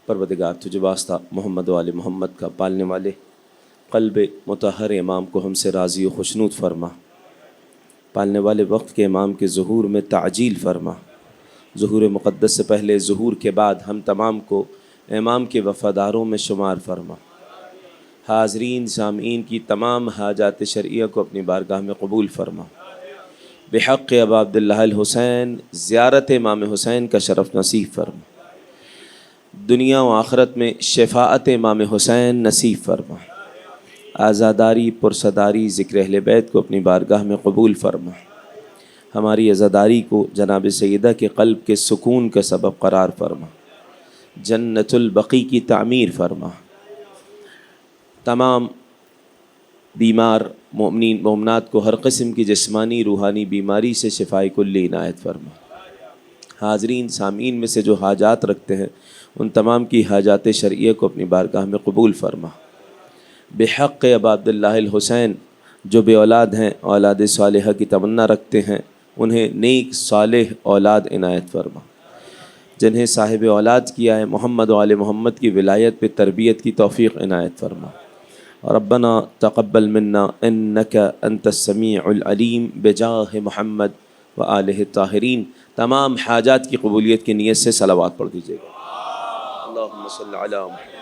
پروردگار تجھے واسطہ محمد و آل محمد کا پالنے والے قلب مطہر امام کو ہم سے راضی و خوشنود فرما، پالنے والے وقت کے امام کے ظہور میں تعجیل فرما، ظہور مقدس سے پہلے ظہور کے بعد ہم تمام کو امام کے وفاداروں میں شمار فرما۔ حاضرین سامعین کی تمام حاجات شرعیہ کو اپنی بارگاہ میں قبول فرما۔ بحق ابا عبداللہ الحسین زیارت امام حسین کا شرف نصیب فرما، دنیا و آخرت میں شفاعت امام حسین نصیب فرما، عزاداری پرصداری ذکر اہل بیت کو اپنی بارگاہ میں قبول فرما، ہماری عزاداری کو جناب سیدہ کے قلب کے سکون کا سبب قرار فرما، جنت البقیع کی تعمیر فرما، تمام بیمار مومنین مومنات کو ہر قسم کی جسمانی روحانی بیماری سے شفاء کلی عنایت فرما۔ حاضرین سامعین میں سے جو حاجات رکھتے ہیں ان تمام کی حاجات شرعیہ کو اپنی بارگاہ میں قبول فرما۔ بحق ابا عبداللہ الحسین جو بے اولاد ہیں اولاد صالحہ کی تمنا رکھتے ہیں انہیں نیک صالح اولاد عنایت فرما، جنہیں صاحب اولاد کیا ہے محمد و آل محمد کی ولایت پہ تربیت کی توفیق عنایت فرما۔ ربنا تقبل منا انک انت السمیع العلیم بجاہ محمد و آلہ الطاہرین۔ تمام حاجات کی قبولیت کی نیت سے صلوات پڑھ دیجیے گا۔ اللہم صل علی محمد۔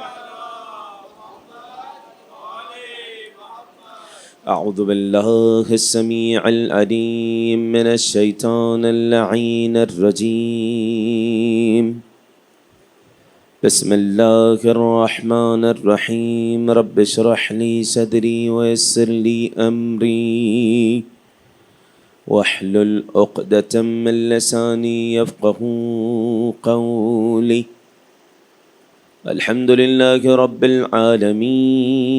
اعوذ باللہ السمیع العلیم من الشیطان اللعین الرجیم، بسم اللہ الرحمن الرحیم، رب اشرح لی صدری ویسر لی امری واحلل عقدۃ من لسانی یفقہوا قولی۔ الحمد للہ رب العالمین،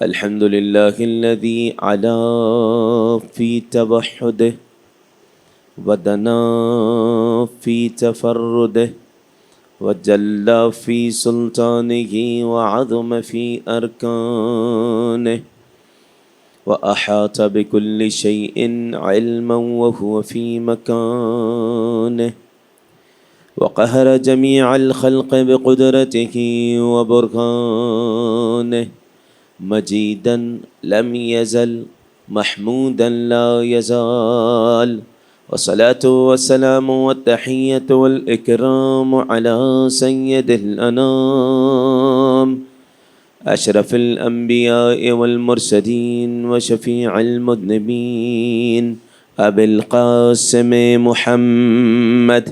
الحمد للہ الذی علا فی توحدہ ودنا فی تفردہ وجل فی سلطانہ وعظم فی ارکانہ وأحاط بكل شيء علما وهو في مكانه وقهر جميع الخلق بقدرته وبرهانه مجيدا لم يزل محمودا لا يزال، والصلاة والسلام والتحية والإكرام على سيد الأنام أشرف الأنبياء والمرسلين وشفيع المذنبين أبي القاسم محمد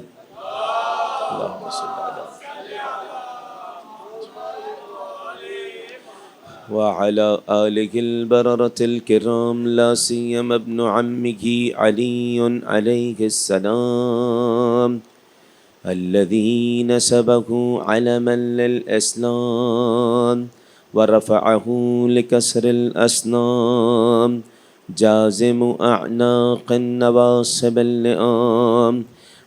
وعلى آله البررة الكرام لا سيما ابن عمه علي عليه السلام الذي نسبه علما للإسلام ورفعه لكسر الأصنام جازم أعناق النواصب اللئام،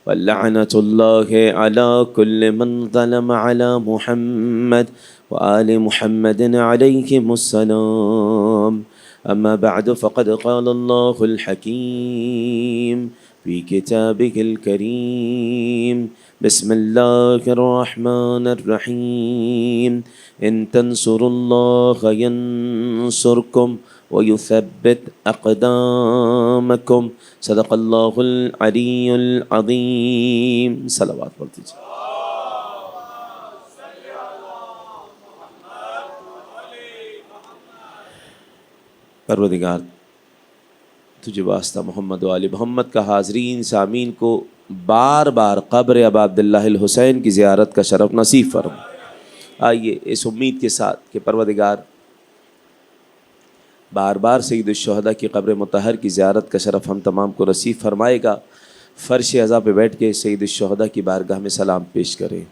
واللعنة الله على كل من ظلم على محمد وآل محمد عليهم السلام. أما بعد فقد قال الله الحكيم في كتابه الكريم، بسم الله الرحمن الرحيم، إن تنصروا الله ينصركم ويثبت أقدامكم، صدق الله العلي العظيم. صلوات پڑھتے ہیں. پروردگار تجھے واسطہ محمد و آل محمد کا حاضرین سامعین کو بار بار قبر ابا عبداللہ الحسین کی زیارت کا شرف نصیب فرما۔ آئیے اس امید کے ساتھ کہ پروردگار بار بار سید الشہداء کی قبر مطہر کی زیارت کا شرف ہم تمام کو نصیب فرمائے گا۔ فرش عزا پہ بیٹھ کے سید الشہداء کی بارگاہ میں سلام پیش کریں۔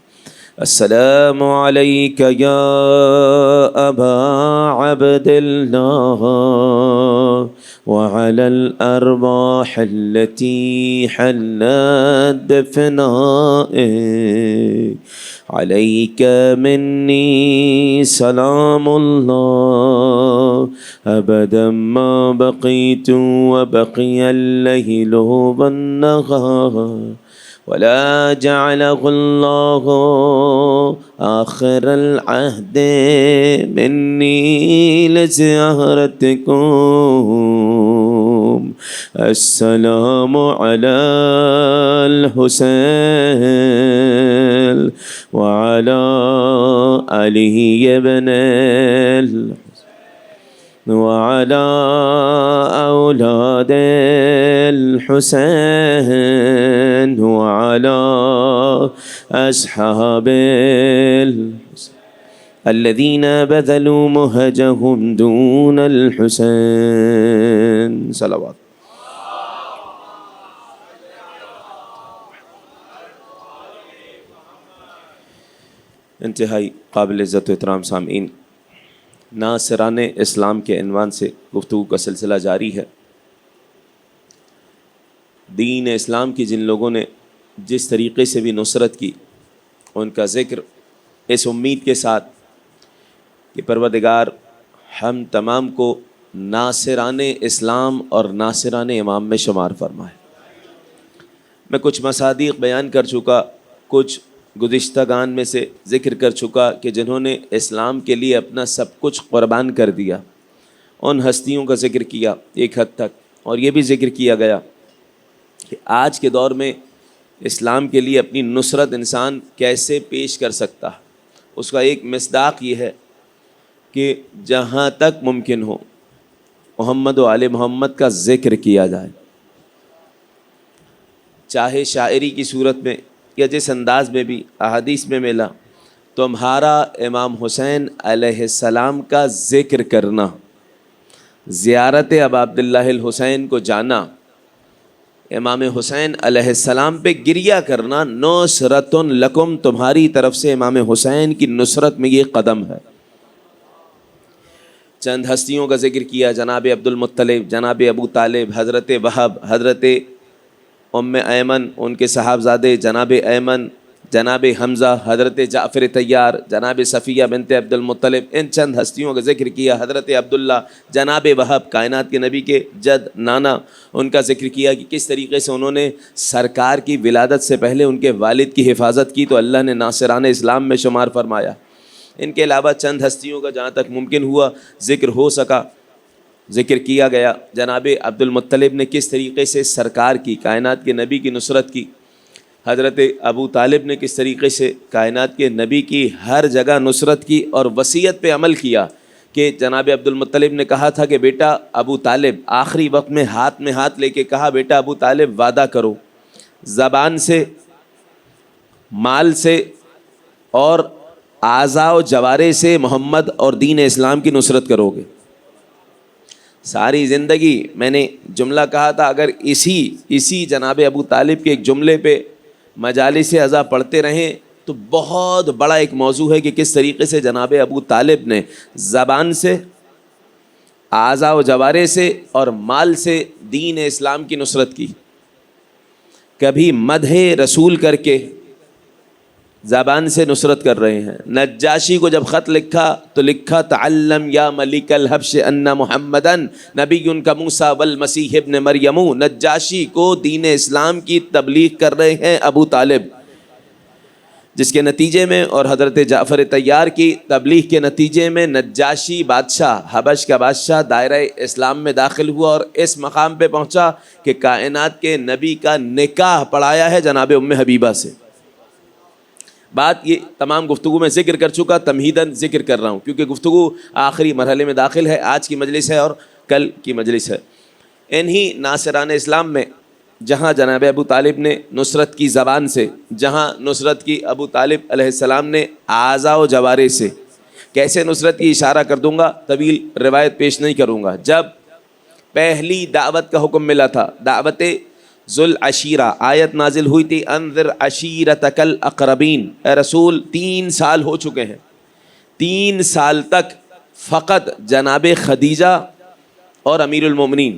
السلام علیک یا ابا عبد اللہ وعلی الارواح التي حلت بفنائك، علیک منی سلام اللہ ابدا ما بقیت وبقی اللیل والنہار ولا جعله الله آخر العهد مني لزيارتكم. السلام على الحسين وعلى آله ابن وعلى أولاد الحسين وعلى أصحاب الذين بذلوا مهجهم دون الحسين. صلوات. انتہائی قابل عزت و احترام سامعین، ناصران اسلام کے عنوان سے گفتگو کا سلسلہ جاری ہے۔ دین اسلام کی جن لوگوں نے جس طریقے سے بھی نصرت کی، ان کا ذکر اس امید کے ساتھ کہ پروردگار ہم تمام کو ناصران اسلام اور ناصران امام میں شمار فرمائے۔ میں کچھ مصادیق بیان کر چکا، کچھ گزشتہ گان میں سے ذکر کر چکا کہ جنہوں نے اسلام کے لیے اپنا سب کچھ قربان کر دیا، ان ہستیوں کا ذکر کیا ایک حد تک، اور یہ بھی ذکر کیا گیا کہ آج کے دور میں اسلام کے لیے اپنی نصرت انسان کیسے پیش کر سکتا ہے۔ اس کا ایک مصداق یہ ہے کہ جہاں تک ممکن ہو محمد و آل محمد کا ذکر کیا جائے، چاہے شاعری کی صورت میں یا جس انداز میں بھی احادیث میں ملا، تمہارا امام حسین علیہ السلام کا ذکر کرنا، زیارت ابا عبداللہ الحسین کو جانا، امام حسین علیہ السلام پہ گریہ کرنا، نصرۃ لکم، تمہاری طرف سے امام حسین کی نصرت میں یہ قدم ہے۔ چند ہستیوں کا ذکر کیا، جناب عبد المطلب، جناب ابو طالب، حضرت وہب، حضرت ام ایمن، ان کے صاحبزادے جناب ایمن، جناب حمزہ، حضرت جعفر طیار، جناب صفیہ بنت عبد المطلب، ان چند ہستیوں کا ذکر کیا۔ حضرت عبداللہ، جناب وہب، کائنات کے نبی کے جد نانا، ان کا ذکر کیا کہ کس طریقے سے انہوں نے سرکار کی ولادت سے پہلے ان کے والد کی حفاظت کی، تو اللہ نے ناصران اسلام میں شمار فرمایا۔ ان کے علاوہ چند ہستیوں کا جہاں تک ممکن ہوا ذکر ہو سکا ذکر کیا گیا۔ جناب عبد المطلب نے کس طریقے سے سرکار کی، کائنات کے نبی کی نصرت کی، حضرت ابو طالب نے کس طریقے سے کائنات کے نبی کی ہر جگہ نصرت کی اور وصیت پہ عمل کیا کہ جناب عبد المطلب نے کہا تھا کہ بیٹا ابو طالب، آخری وقت میں ہاتھ لے کے کہا، بیٹا ابو طالب وعدہ کرو، زبان سے، مال سے اور اعضاء و جوارے سے محمد اور دین اسلام کی نصرت کرو گے۔ ساری زندگی میں نے جملہ کہا تھا، اگر اسی جناب ابو طالب کے ایک جملے پہ مجالس اعضاء پڑھتے رہیں تو بہت بڑا ایک موضوع ہے کہ کس طریقے سے جناب ابو طالب نے زبان سے، اعضاء و جوارے سے اور مال سے دین اسلام کی نصرت کی۔ کبھی مدح رسول کر کے زبان سے نصرت کر رہے ہیں۔ نجاشی کو جب خط لکھا تو لکھا، تعلم یا ملک الحبش ان محمدن نبی کموسیٰ والمسیح ابن مریم۔ نجاشی کو دین اسلام کی تبلیغ کر رہے ہیں ابو طالب، جس کے نتیجے میں اور حضرت جعفر طیار کی تبلیغ کے نتیجے میں نجاشی بادشاہ، حبش کا بادشاہ، دائرہ اسلام میں داخل ہوا اور اس مقام پہ پہنچا کہ کائنات کے نبی کا نکاح پڑھایا ہے جناب ام حبیبہ سے۔ بات یہ تمام گفتگو میں ذکر کر چکا، تمہیداً ذکر کر رہا ہوں کیونکہ گفتگو آخری مرحلے میں داخل ہے، آج کی مجلس ہے اور کل کی مجلس ہے۔ انہی ناصران اسلام میں جہاں جناب ابو طالب نے نصرت کی زبان سے، جہاں نصرت کی ابو طالب علیہ السلام نے اعضاء و جوارے سے، کیسے نصرت کی اشارہ کر دوں گا، طویل روایت پیش نہیں کروں گا۔ جب پہلی دعوت کا حکم ملا تھا، دعوت ذوالعشیرہ، آیت نازل ہوئی تھی، انذر عشیرتک الاقربین۔ اے رسول 3 سال ہو چکے ہیں، 3 سال تک فقط جناب خدیجہ اور امیر المومنین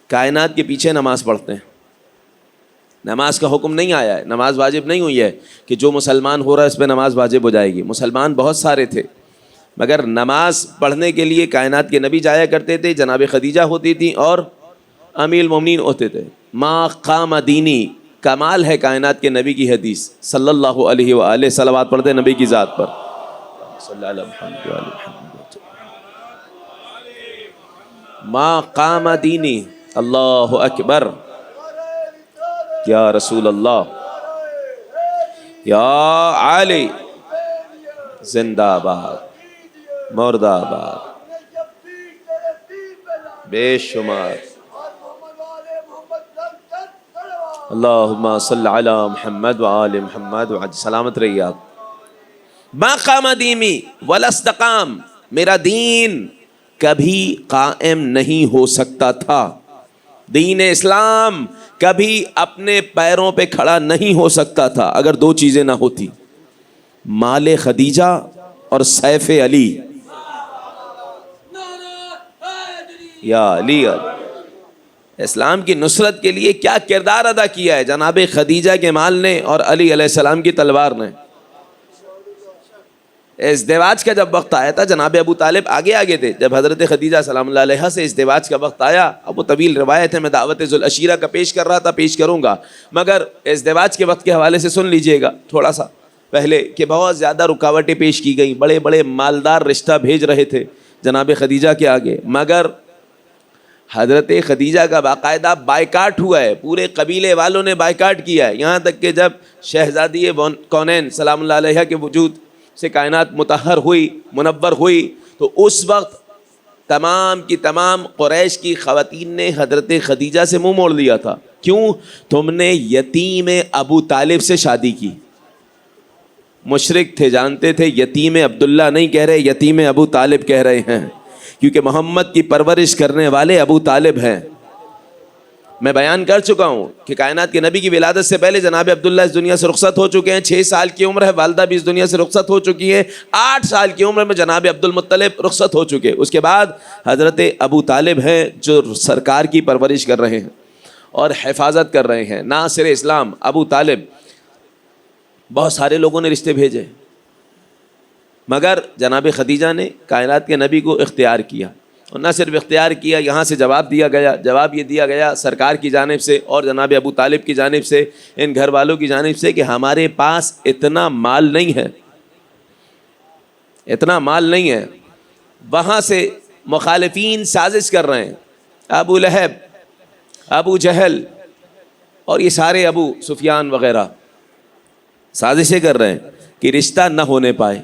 کائنات کے پیچھے نماز پڑھتے ہیں۔ نماز کا حکم نہیں آیا ہے، نماز واجب نہیں ہوئی ہے کہ جو مسلمان ہو رہا ہے اس پہ نماز واجب ہو جائے گی۔ مسلمان بہت سارے تھے مگر نماز پڑھنے کے لیے کائنات کے نبی جایا کرتے تھے، جناب خدیجہ ہوتی تھی اور امیر المومنین ہوتے تھے۔ ما قام دینی، کمال ہے کائنات کے نبی کی حدیث صلی اللہ علیہ وآلہ، صلوات پڑھتے نبی کی ذات پر صلی اللہ علیہ وسلم۔ ما قام دینی، اللہ اکبر، یا رسول اللہ، یا علی، زندہ باد، مردہ آباد، بے شمار۔ اللہم صلی علی محمد وآل محمد وعجل، سلامت رہیے آپ۔ ما قام دینی ولا استقام، میرا دین کبھی قائم نہیں ہو سکتا تھا، دین اسلام کبھی اپنے پیروں پہ کھڑا نہیں ہو سکتا تھا اگر دو چیزیں نہ ہوتی، مال خدیجہ اور سیف علی۔ یا علی، اسلام کی نصرت کے لیے کیا کردار ادا کیا ہے جناب خدیجہ کے مال نے اور علی علیہ السلام کی تلوار نے۔ ازدواج کا جب وقت آیا تھا، جناب ابو طالب آگے تھے، جب حضرت خدیجہ سلام اللہ علیہ سے ازدواج کا وقت آیا، اب وہ طویل روایت ہے، میں دعوت ذوالعشیرہ کا پیش کر رہا تھا، پیش کروں گا، مگر ازدواج کے وقت کے حوالے سے سن لیجئے گا تھوڑا سا پہلے، کہ بہت زیادہ رکاوٹیں پیش کی گئیں، بڑے بڑے مالدار رشتہ بھیج رہے تھے جناب خدیجہ کے آگے، مگر حضرت خدیجہ کا باقاعدہ بائیکاٹ ہوا ہے، پورے قبیلے والوں نے بائیکاٹ کیا ہے، یہاں تک کہ جب شہزادی کونین سلام اللہ علیہ کے وجود سے کائنات مطہر ہوئی، منور ہوئی، تو اس وقت تمام کی تمام قریش کی خواتین نے حضرت خدیجہ سے منہ موڑ لیا تھا۔ کیوں؟ تم نے یتیم ابو طالب سے شادی کی۔ مشرک تھے، جانتے تھے یتیم عبداللہ نہیں کہہ رہے، یتیم ابو طالب کہہ رہے ہیں، کیونکہ محمد کی پرورش کرنے والے ابو طالب ہیں۔ میں بیان کر چکا ہوں کہ کائنات کے نبی کی ولادت سے پہلے جناب عبداللہ اس دنیا سے رخصت ہو چکے ہیں، 6 سال کی عمر ہے، والدہ بھی اس دنیا سے رخصت ہو چکی ہے، 8 سال کی عمر میں جناب عبدالمطلب رخصت ہو چکے، اس کے بعد حضرت ابو طالب ہیں جو سرکار کی پرورش کر رہے ہیں اور حفاظت کر رہے ہیں، ناصر اسلام ابو طالب۔ بہت سارے لوگوں نے رشتے بھیجے، مگر جناب خدیجہ نے کائنات کے نبی کو اختیار کیا، اور نہ صرف اختیار کیا، یہاں سے جواب دیا گیا، جواب یہ دیا گیا سرکار کی جانب سے اور جناب ابو طالب کی جانب سے، ان گھر والوں کی جانب سے، کہ ہمارے پاس اتنا مال نہیں ہے، اتنا مال نہیں ہے۔ وہاں سے مخالفین سازش کر رہے ہیں، ابو لہب، ابو جہل اور یہ سارے ابو سفیان وغیرہ سازشیں کر رہے ہیں کہ رشتہ نہ ہونے پائے،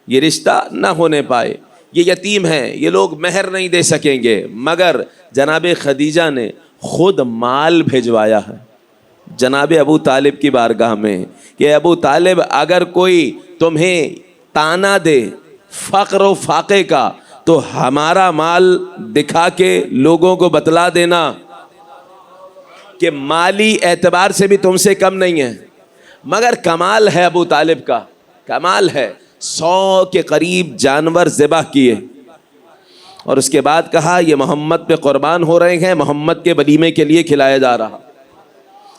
یہ رشتہ نہ ہونے پائے، یہ یتیم ہیں، یہ لوگ مہر نہیں دے سکیں گے، مگر جناب خدیجہ نے خود مال بھیجوایا ہے جناب ابو طالب کی بارگاہ میں، کہ ابو طالب اگر کوئی تمہیں تانا دے فقر و فاقے کا تو ہمارا مال دکھا کے لوگوں کو بتلا دینا کہ مالی اعتبار سے بھی تم سے کم نہیں ہے۔ مگر کمال ہے ابو طالب کا، کمال ہے، 100 کے قریب جانور ذبح کیے، اور اس کے بعد کہا یہ محمد پہ قربان ہو رہے ہیں، محمد کے ولیمے کے لیے کھلایا جا رہا۔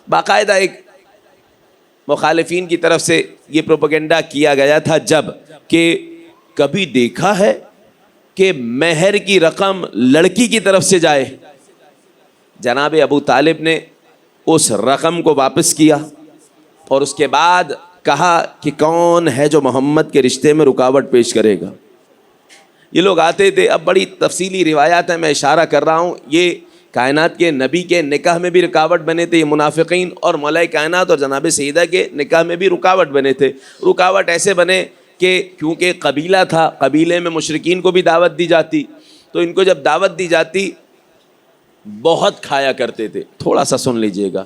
باقاعدہ ایک مخالفین کی طرف سے یہ پروپیگنڈا کیا گیا تھا جب کہ کبھی دیکھا ہے کہ مہر کی رقم لڑکی کی طرف سے جائے؟ جناب ابو طالب نے اس رقم کو واپس کیا اور اس کے بعد کہا کہ کون ہے جو محمد کے رشتے میں رکاوٹ پیش کرے گا۔ یہ لوگ آتے تھے، اب بڑی تفصیلی روایات ہیں، میں اشارہ کر رہا ہوں، یہ کائنات کے نبی کے نکاح میں بھی رکاوٹ بنے تھے یہ منافقین، اور مولا کائنات اور جناب سیدہ کے نکاح میں بھی رکاوٹ بنے تھے۔ رکاوٹ ایسے بنے کہ کیونکہ قبیلہ تھا، قبیلے میں مشرکین کو بھی دعوت دی جاتی، تو ان کو جب دعوت دی جاتی بہت کھایا کرتے تھے، تھوڑا سا سن لیجئے گا،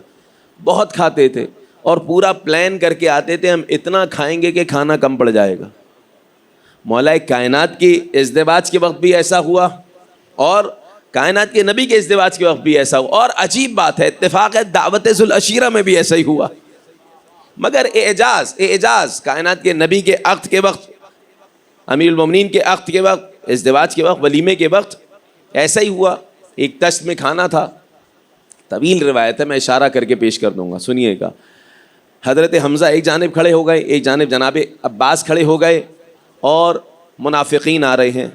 بہت کھاتے تھے اور پورا پلان کر کے آتے تھے ہم اتنا کھائیں گے کہ کھانا کم پڑ جائے گا۔ مولا کائنات کی ازدواج کے وقت بھی ایسا ہوا اور کائنات کے نبی کے ازدواج کے وقت بھی ایسا ہوا، اور عجیب بات ہے، اتفاق ہے، دعوت ذوالعشیرہ میں بھی ایسا ہی ہوا۔ مگر اعجاز کائنات کے نبی کے عقد کے وقت، امیر المومنین کے عقد کے وقت، ازدواج کے وقت، ولیمے کے وقت ایسا ہی ہوا، ایک تشت میں کھانا تھا، طویل روایت ہے، میں اشارہ کر کے پیش کر دوں گا، سنیے گا۔ حضرت حمزہ ایک جانب کھڑے ہو گئے، ایک جانب جناب عباس کھڑے ہو گئے، اور منافقین آ رہے ہیں،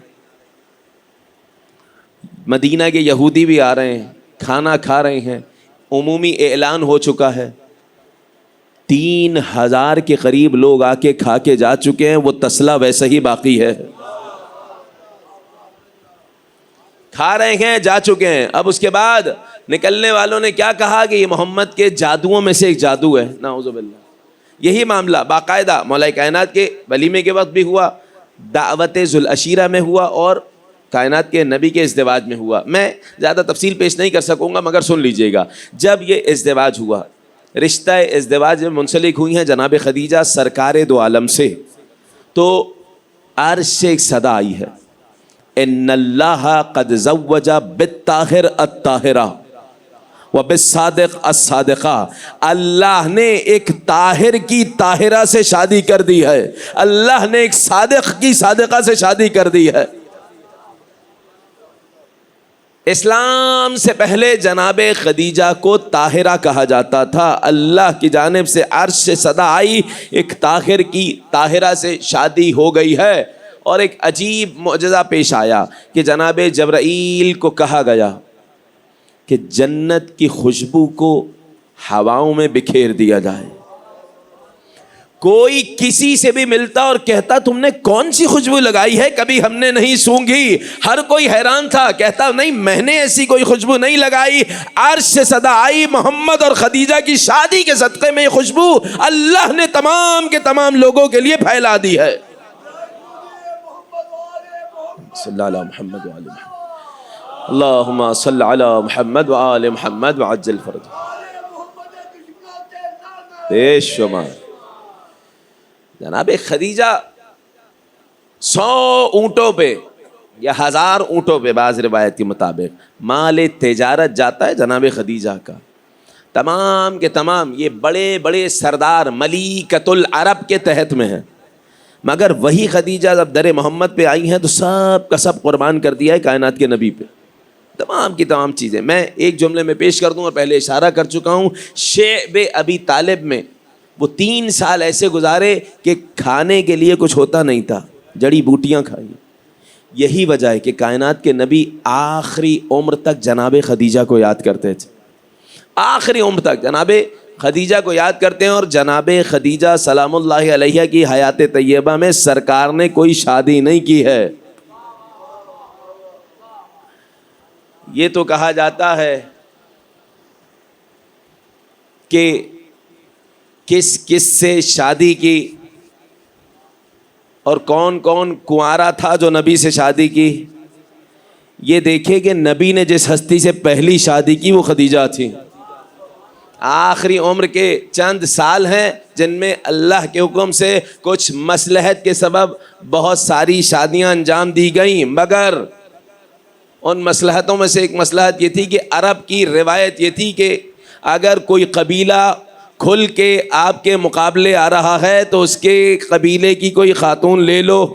مدینہ کے یہودی بھی آ رہے ہیں، کھانا کھا رہے ہیں، عمومی اعلان ہو چکا ہے، 3000 کے قریب لوگ آ کے کھا کے جا چکے ہیں، وہ تسلا ویسا ہی باقی ہے، کھا رہے ہیں، جا چکے ہیں۔ اب اس کے بعد نکلنے والوں نے کیا کہا کہ یہ محمد کے جادوؤں میں سے ایک جادو ہے، نعوذ باللہ۔ یہی معاملہ باقاعدہ مولا کائنات کے ولیمے کے وقت بھی ہوا، دعوت ذوالعشیرہ میں ہوا، اور کائنات کے نبی کے ازدواج میں ہوا۔ میں زیادہ تفصیل پیش نہیں کر سکوں گا، مگر سن لیجئے گا۔ جب یہ ازدواج ہوا، رشتہ ازدواج میں منسلک ہوئی ہیں جناب خدیجہ سرکار دو عالم سے، تو عرش سے ایک صدا آئی ہے، ان اللہ قد زوج بالطاہر الطاہرہ وبالصادق الصادقہ، اللہ نے ایک طاہر کی طاہرہ سے شادی کر دی ہے، اللہ نے ایک صادق کی صادقہ سے شادی کر دی ہے۔ اسلام سے پہلے جناب خدیجہ کو طاہرہ کہا جاتا تھا، اللہ کی جانب سے عرش سے صدا آئی، ایک طاہر کی طاہرہ سے شادی ہو گئی ہے۔ اور ایک عجیب معجزہ پیش آیا کہ جناب جبرائیل کو کہا گیا کہ جنت کی خوشبو کو ہواؤں میں بکھیر دیا جائے۔ کوئی کسی سے بھی ملتا اور کہتا تم نے کون سی خوشبو لگائی ہے، کبھی ہم نے نہیں سونگھی، ہر کوئی حیران تھا، کہتا نہیں میں نے ایسی کوئی خوشبو نہیں لگائی، عرش سے صدا آئی، محمد اور خدیجہ کی شادی کے صدقے میں یہ خوشبو اللہ نے تمام کے تمام لوگوں کے لیے پھیلا دی ہے۔ صلی اللہ علیہ محمد وآل محمد، اللہم صلی علی محمد وآل محمد وعجل فرج۔ بے شمار جناب خدیجہ 100 اونٹوں پہ یا 1000 اونٹوں پہ بعض روایت کے مطابق مال تجارت جاتا ہے جناب خدیجہ کا، تمام کے تمام یہ بڑے بڑے سردار ملیکۃ العرب کے تحت میں ہیں، مگر وہی خدیجہ جب در محمد پہ آئی ہیں تو سب کا سب قربان کر دیا ہے کائنات کے نبی پہ، تمام کی تمام چیزیں۔ میں ایک جملے میں پیش کر دوں، اور پہلے اشارہ کر چکا ہوں، شعب ابی طالب میں وہ 3 سال ایسے گزارے کہ کھانے کے لیے کچھ ہوتا نہیں تھا، جڑی بوٹیاں کھائی۔ یہی وجہ ہے کہ کائنات کے نبی آخری عمر تک جناب خدیجہ کو یاد کرتے تھے، آخری عمر تک جناب خدیجہ کو یاد کرتے ہیں۔ اور جناب خدیجہ سلام اللہ علیہ کی حیات طیبہ میں سرکار نے کوئی شادی نہیں کی ہے۔ یہ تو کہا جاتا ہے کہ کس کس سے شادی کی اور کون کون کنوارا تھا جو نبی سے شادی کی۔ یہ دیکھے کہ نبی نے جس ہستی سے پہلی شادی کی وہ خدیجہ تھی۔ آخری عمر کے چند سال ہیں جن میں اللہ کے حکم سے کچھ مصلحت کے سبب بہت ساری شادیاں انجام دی گئیں، مگر ان مصلحتوں میں سے ایک مصلحت یہ تھی کہ عرب کی روایت یہ تھی کہ اگر کوئی قبیلہ کھل کے آپ کے مقابلے آ رہا ہے تو اس کے قبیلے کی کوئی خاتون لے لو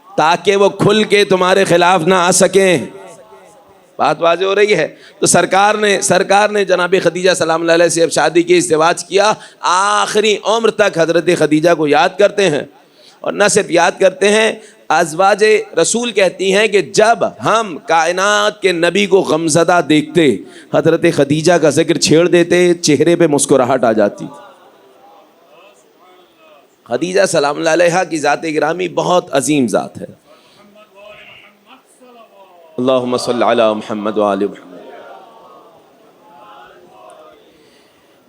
تاکہ وہ کھل کے تمہارے خلاف نہ آ سکیں۔ بات واضح ہو رہی ہے؟ تو سرکار نے جناب خدیجہ سلام اللہ علیہ سے اب شادی کی، ازدواج کیا، آخری عمر تک حضرت خدیجہ کو یاد کرتے ہیں۔ اور نہ صرف یاد کرتے ہیں، ازواج رسول کہتی ہیں کہ جب ہم کائنات کے نبی کو غمزدہ دیکھتے حضرت خدیجہ کا ذکر چھیڑ دیتے، چہرے پہ مسکراہٹ آ جاتی۔ خدیجہ سلام اللہ علیہ کی ذات گرامی بہت عظیم ذات ہے۔ اللہم صلی علی محمد وآل محمد۔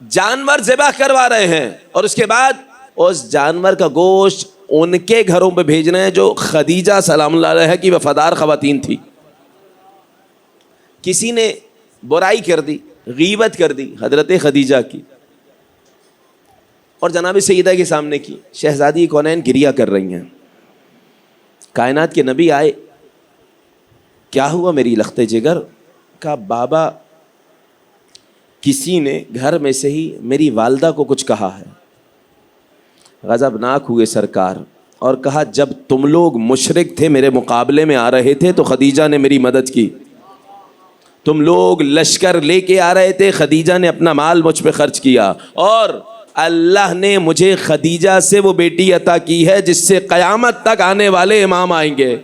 جانور ذبح کروا رہے ہیں اور اس کے بعد اس جانور کا گوشت ان کے گھروں پہ بھیج رہے ہیں جو خدیجہ سلام اللہ علیہ کی وفادار خواتین تھی۔ کسی نے برائی کر دی، غیبت کر دی حضرت خدیجہ کی، اور جناب سیدہ کے سامنے کی، شہزادی کونین گریہ کر رہی ہیں۔ کائنات کے نبی آئے، کیا ہوا میری لخت جگر؟ کہا بابا کسی نے گھر میں سے ہی میری والدہ کو کچھ کہا ہے۔ غضبناک ہوئے سرکار اور کہا جب تم لوگ مشرک تھے میرے مقابلے میں آ رہے تھے تو خدیجہ نے میری مدد کی، تم لوگ لشکر لے کے آ رہے تھے، خدیجہ نے اپنا مال مجھ پہ خرچ کیا، اور اللہ نے مجھے خدیجہ سے وہ بیٹی عطا کی ہے جس سے قیامت تک آنے والے امام آئیں گے۔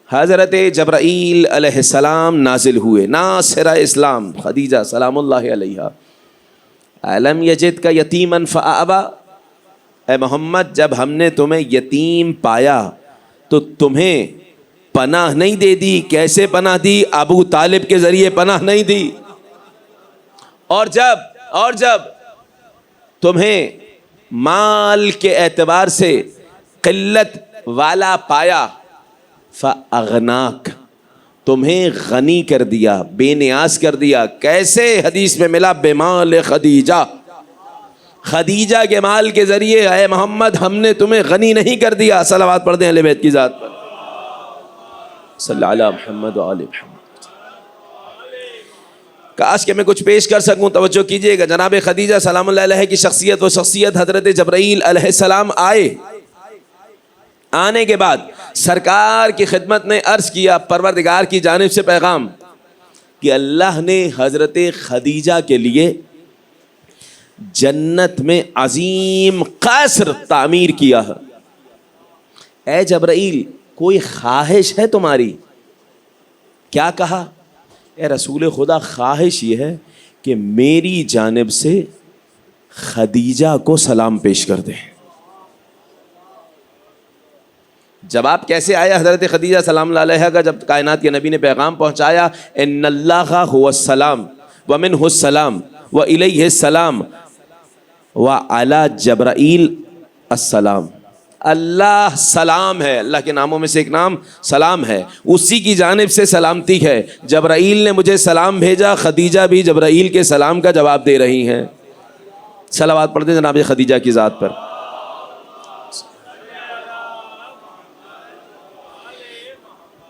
حضرت جبرائیل علیہ السلام نازل ہوئے، ناصرہ اسلام خدیجہ سلام اللہ علیہا۔ الم یجد کا یتیما فآویٰ، اے محمد جب ہم نے تمہیں یتیم پایا تو تمہیں پناہ نہیں دے دی۔ کیسے پناہ دی؟ ابو طالب کے ذریعے پناہ نہیں دی۔ اور جب تمہیں مال کے اعتبار سے قلت والا پایا، فَأَغْنَاكَ، تمہیں غنی کر دیا، بے نیاز کر دیا۔ کیسے؟ حدیث میں ملا بمال خدیجہ، خدیجہ کے مال کے ذریعے اے محمد ہم نے تمہیں غنی نہیں کر دیا۔ صلوات پڑھ دیں اہل بیت کی ذات پر، صلی اللہ علیہ محمد و آل محمد۔ کاش کہ میں کچھ پیش کر سکوں، توجہ کیجئے گا۔ جناب خدیجہ سلام اللہ علیہ کی شخصیت و شخصیت، حضرت جبرائیل علیہ السلام آنے کے بعد سرکار کی خدمت نے عرض کیا پروردگار کی جانب سے پیغام کہ اللہ نے حضرت خدیجہ کے لیے جنت میں عظیم قصر تعمیر کیا ہے۔ اے جبرائیل کوئی خواہش ہے تمہاری؟ کیا کہا؟ اے رسول خدا خواہش یہ ہے کہ میری جانب سے خدیجہ کو سلام پیش کر دیں۔ جواب کیسے آیا حضرت خدیجہ سلام اللہ علیہ کا جب کائنات کے نبی نے پیغام پہنچایا؟ ان اللہ هو السلام ومنہ السلام والیہ السلام وعلی جبرائیل السلام۔ اللہ سلام ہے، اللہ کے ناموں میں سے ایک نام سلام ہے، اسی کی جانب سے سلامتی ہے۔ جبرائیل نے مجھے سلام بھیجا، خدیجہ بھی جبرائیل کے سلام کا جواب دے رہی ہیں۔ صلوات پڑھتے جناب خدیجہ کی ذات پر۔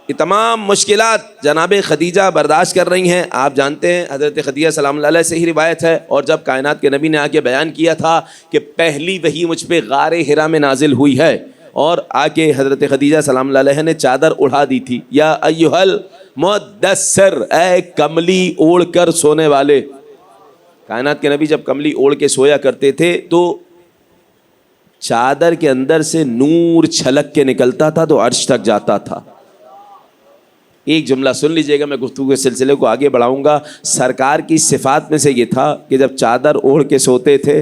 یہ تمام مشکلات جناب خدیجہ برداشت کر رہی ہیں۔ آپ جانتے ہیں حضرت خدیجہ سلام اللہ علیہ سے ہی روایت ہے، اور جب کائنات کے نبی نے آ کے بیان کیا تھا کہ پہلی وحی مجھ پہ غار ہرا میں نازل ہوئی ہے، اور آ کے حضرت خدیجہ سلام اللہ علیہ نے چادر اڑا دی تھی۔ یا ایھا المدثر، اے کملی اوڑھ کر سونے والے۔ کائنات کے نبی جب کملی اوڑھ کے سویا کرتے تھے تو چادر کے اندر سے نور چھلک کے نکلتا تھا تو عرش تک جاتا تھا۔ ایک جملہ سن لیجئے گا، میں گفتگو کے سلسلے کو آگے بڑھاؤں گا۔ سرکار کی صفات میں سے یہ تھا کہ جب چادر اوڑھ کے سوتے تھے،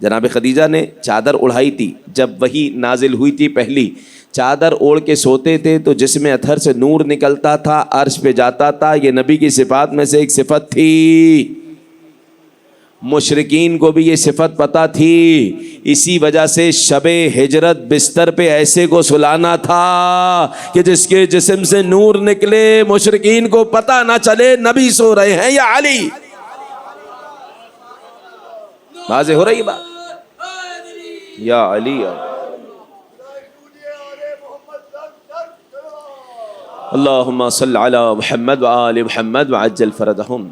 جناب خدیجہ نے چادر اڑھائی تھی جب وہی نازل ہوئی تھی پہلی، چادر اوڑھ کے سوتے تھے تو جسم اطہر سے نور نکلتا تھا، عرش پہ جاتا تھا۔ یہ نبی کی صفات میں سے ایک صفت تھی۔ مشرکین کو بھی یہ صفت پتہ تھی، اسی وجہ سے شب ہجرت بستر پہ ایسے کو سلانا تھا کہ جس کے جسم سے نور نکلے، مشرکین کو پتہ نہ چلے نبی سو رہے ہیں یا علی۔ واضح ہو رہی بات؟ یا علی اللہم صل علی محمد وآل محمد وعجل فرجہم۔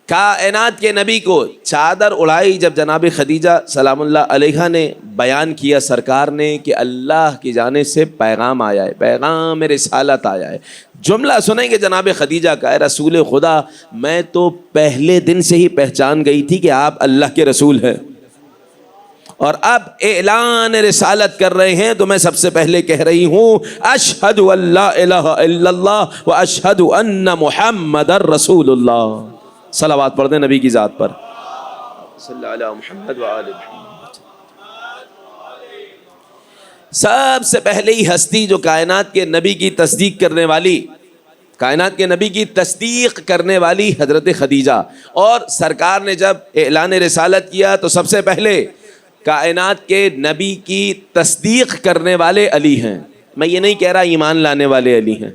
کائنات کے نبی کو چادر اڑائی جب جناب خدیجہ سلام اللہ علیہ نے بیان کیا سرکار نے کہ اللہ کی جانب سے پیغام آیا ہے، پیغام رسالت آیا ہے۔ جملہ سنیں گے جناب خدیجہ کا، اے رسول خدا میں تو پہلے دن سے ہی پہچان گئی تھی کہ آپ اللہ کے رسول ہیں، اور اب اعلان رسالت کر رہے ہیں تو میں سب سے پہلے کہہ رہی ہوں اشہد ان لا الہ الا اللہ و اشہد ان محمد رسول اللہ۔ صلوات پڑھ دیں نبی کی ذات پر، صلی اللہ علیہ محمد وآل محمد۔ سب سے پہلے ہی ہستی جو کائنات کے نبی کی تصدیق کرنے والی، کائنات کے نبی کی تصدیق کرنے والی حضرت خدیجہ، اور سرکار نے جب اعلان رسالت کیا تو سب سے پہلے کائنات کے نبی کی تصدیق کرنے والے علی ہیں۔ میں یہ نہیں کہہ رہا ایمان لانے والے علی ہیں،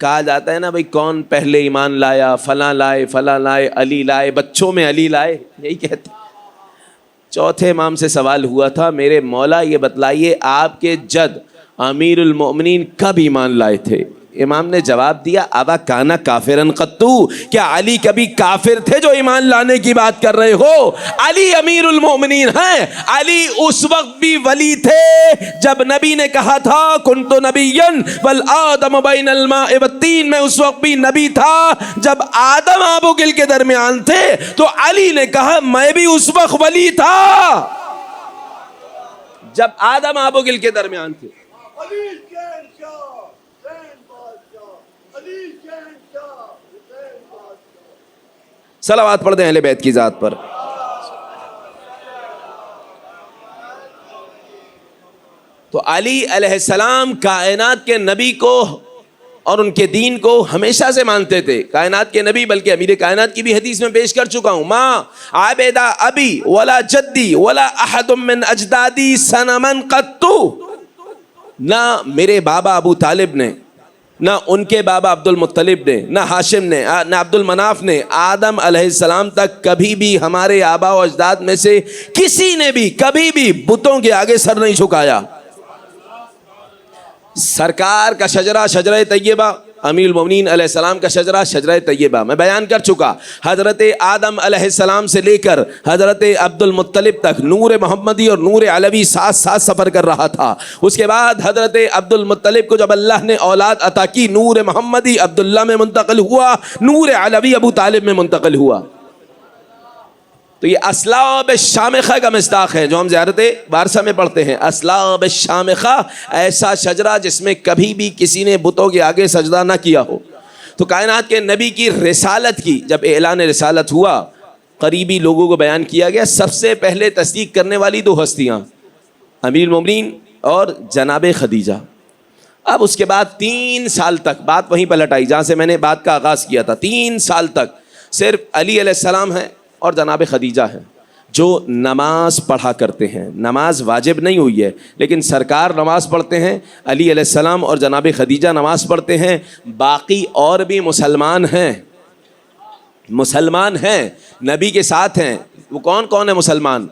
کہا جاتا ہے نا بھائی کون پہلے ایمان لایا، فلاں لائے فلاں لائے، علی لائے، بچوں میں علی لائے، یہی کہتے ہیں۔ چوتھے امام سے سوال ہوا تھا میرے مولا یہ بتلائیے آپ کے جد امیر المؤمنین کب ایمان لائے تھے؟ امام نے جواب دیا ابا کانا کافرن قطو، کیا علی کبھی کافر تھے جو ایمان لانے کی بات کر رہے ہو؟ علی امیر المؤمنین ہیں، علی اس وقت بھی ولی تھے جب نبی نے کہا تھا کنت نبیا والآدم بین الماء والطین، میں اس وقت بھی نبی تھا جب آدم آب و گل کے درمیان تھے، تو علی نے کہا میں بھی اس وقت ولی تھا جب آدم آب و گل کے درمیان تھے۔ صلوات پڑھ دیں اہل بیت کی ذات پر. تو علی علیہ السلام کائنات کے نبی کو اور ان کے دین کو ہمیشہ سے مانتے تھے. کائنات کے نبی بلکہ امیر کائنات کی بھی حدیث میں پیش کر چکا ہوں. ما عبد ابی ولا جدی ولا احد من اجدادی صنما قط. نہ میرے بابا ابو طالب نے، نہ ان کے بابا عبد المطلب نے، نہ ہاشم نے، نہ عبد المناف نے، آدم علیہ السلام تک کبھی بھی ہمارے آبا و اجداد میں سے کسی نے بھی کبھی بھی بتوں کے آگے سر نہیں جھکایا. سرکار کا شجرہ شجرہ طیبہ، امیر المومنین علیہ السلام کا شجرہ شجرہ طیبہ میں بیان کر چکا. حضرت آدم علیہ السلام سے لے کر حضرت عبد المطلب تک نور محمدی اور نور علوی ساتھ ساتھ سفر کر رہا تھا. اس کے بعد حضرت عبد المطلب کو جب اللہ نے اولاد عطا کی، نور محمدی عبداللہ میں منتقل ہوا، نور علوی ابو طالب میں منتقل ہوا. تو یہ اسلاب الشامخہ کا مصداق ہے جو ہم زیارت بارسہ میں پڑھتے ہیں. اسلاب الشامخہ، ایسا شجرہ جس میں کبھی بھی کسی نے بتوں کے آگے سجدہ نہ کیا ہو. تو کائنات کے نبی کی رسالت کی جب اعلان رسالت ہوا، قریبی لوگوں کو بیان کیا گیا. سب سے پہلے تصدیق کرنے والی دو ہستیاں امیر المومنین اور جناب خدیجہ. اب اس کے بعد 3 سال تک بات وہیں پلٹ آئی جہاں سے میں نے بات کا آغاز کیا تھا. 3 سال تک صرف علی علیہ السلام ہیں اور جناب خدیجہ ہیں جو نماز پڑھا کرتے ہیں. نماز واجب نہیں ہوئی ہے لیکن سرکار نماز پڑھتے ہیں، علی علیہ السلام اور جناب خدیجہ نماز پڑھتے ہیں. باقی اور بھی مسلمان ہیں نبی کے ساتھ ہیں. وہ کون کون ہے مسلمان؟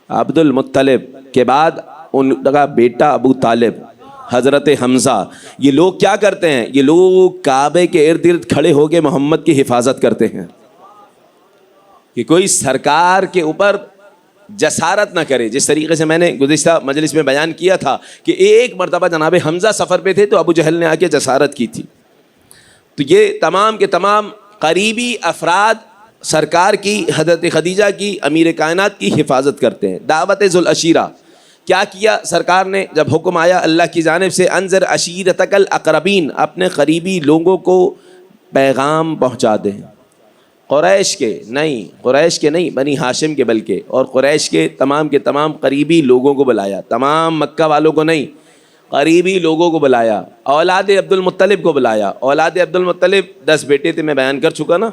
عبد المطلب کے بعد ان کا بیٹا ابو طالب، حضرت حمزہ. یہ لوگ کیا کرتے ہیں؟ یہ لوگ کعبے کے ارد گرد کھڑے ہو کے محمد کی حفاظت کرتے ہیں کہ کوئی سرکار کے اوپر جسارت نہ کرے. جس طریقے سے میں نے گزشتہ مجلس میں بیان کیا تھا کہ ایک مرتبہ جناب حمزہ سفر پہ تھے تو ابو جہل نے آ کے جسارت کی تھی. تو یہ تمام کے تمام قریبی افراد سرکار کی، حضرت خدیجہ کی، امیر کائنات کی حفاظت کرتے ہیں. دعوت ذوالعشیرہ کیا کیا سرکار نے جب حکم آیا اللہ کی جانب سے، انذر عشیرتک الاقربین، اپنے قریبی لوگوں کو پیغام پہنچا دیں. قریش کے نہیں بنی ہاشم کے بلکہ، اور قریش کے تمام قریبی لوگوں کو بلایا. تمام مکہ والوں کو نہیں، قریبی لوگوں کو بلایا. اولاد عبد المطلب کو بلایا. اولاد عبد المطلب 10 بیٹے تھے، میں بیان کر چکا نا.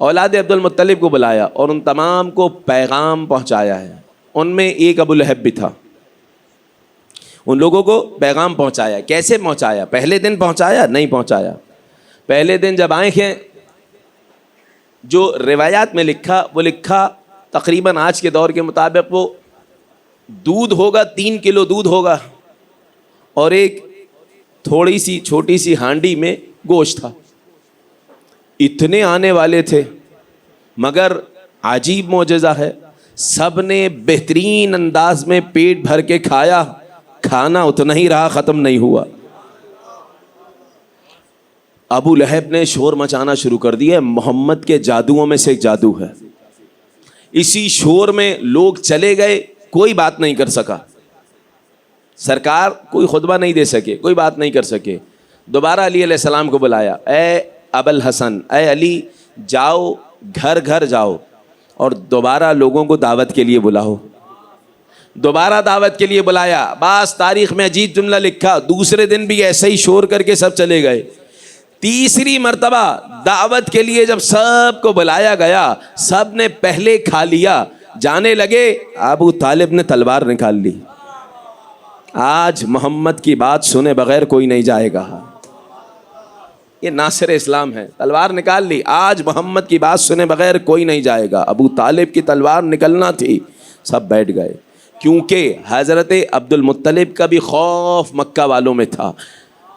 اولاد عبد المطلب کو بلایا اور ان تمام کو پیغام پہنچایا ہے. ان میں ایک ابو لہب بھی تھا. ان لوگوں کو پیغام پہنچایا. کیسے پہنچایا؟ پہلے دن پہنچایا؟ نہیں پہنچایا. پہلے دن جب آئے ہیں، جو روایات میں لکھا تقریباً آج کے دور کے مطابق وہ دودھ ہوگا، 3 کلو دودھ ہوگا اور ایک تھوڑی سی چھوٹی سی ہانڈی میں گوشت تھا. اتنے آنے والے تھے مگر عجیب معجزہ ہے، سب نے بہترین انداز میں پیٹ بھر کے کھایا. کھانا اتنا ہی رہا، ختم نہیں ہوا. ابو لہب نے شور مچانا شروع کر دیا. محمد کے جادوؤں میں سے ایک جادو ہے. اسی شور میں لوگ چلے گئے، کوئی بات نہیں کر سکا. سرکار کوئی خطبہ نہیں دے سکے، کوئی بات نہیں کر سکے. دوبارہ علی علیہ السلام کو بلایا. اے ابوالحسن، اے علی، جاؤ گھر گھر جاؤ اور دوبارہ لوگوں کو دعوت کے لیے بلاؤ. دوبارہ دعوت کے لیے بلایا. بعض تاریخ میں عجیب جملہ لکھا، دوسرے دن بھی ایسے ہی شور کر کے سب چلے گئے. تیسری مرتبہ دعوت کے لیے جب سب کو بلایا گیا، سب نے پہلے کھا لیا، جانے لگے. ابو طالب نے تلوار نکال لی. آج محمد کی بات سنے بغیر کوئی نہیں جائے گا. یہ ناصر اسلام ہے. تلوار نکال لی. آج محمد کی بات سنے بغیر کوئی نہیں جائے گا. ابو طالب کی تلوار نکلنا تھی، سب بیٹھ گئے. کیونکہ حضرت عبد المطلب کا بھی خوف مکہ والوں میں تھا.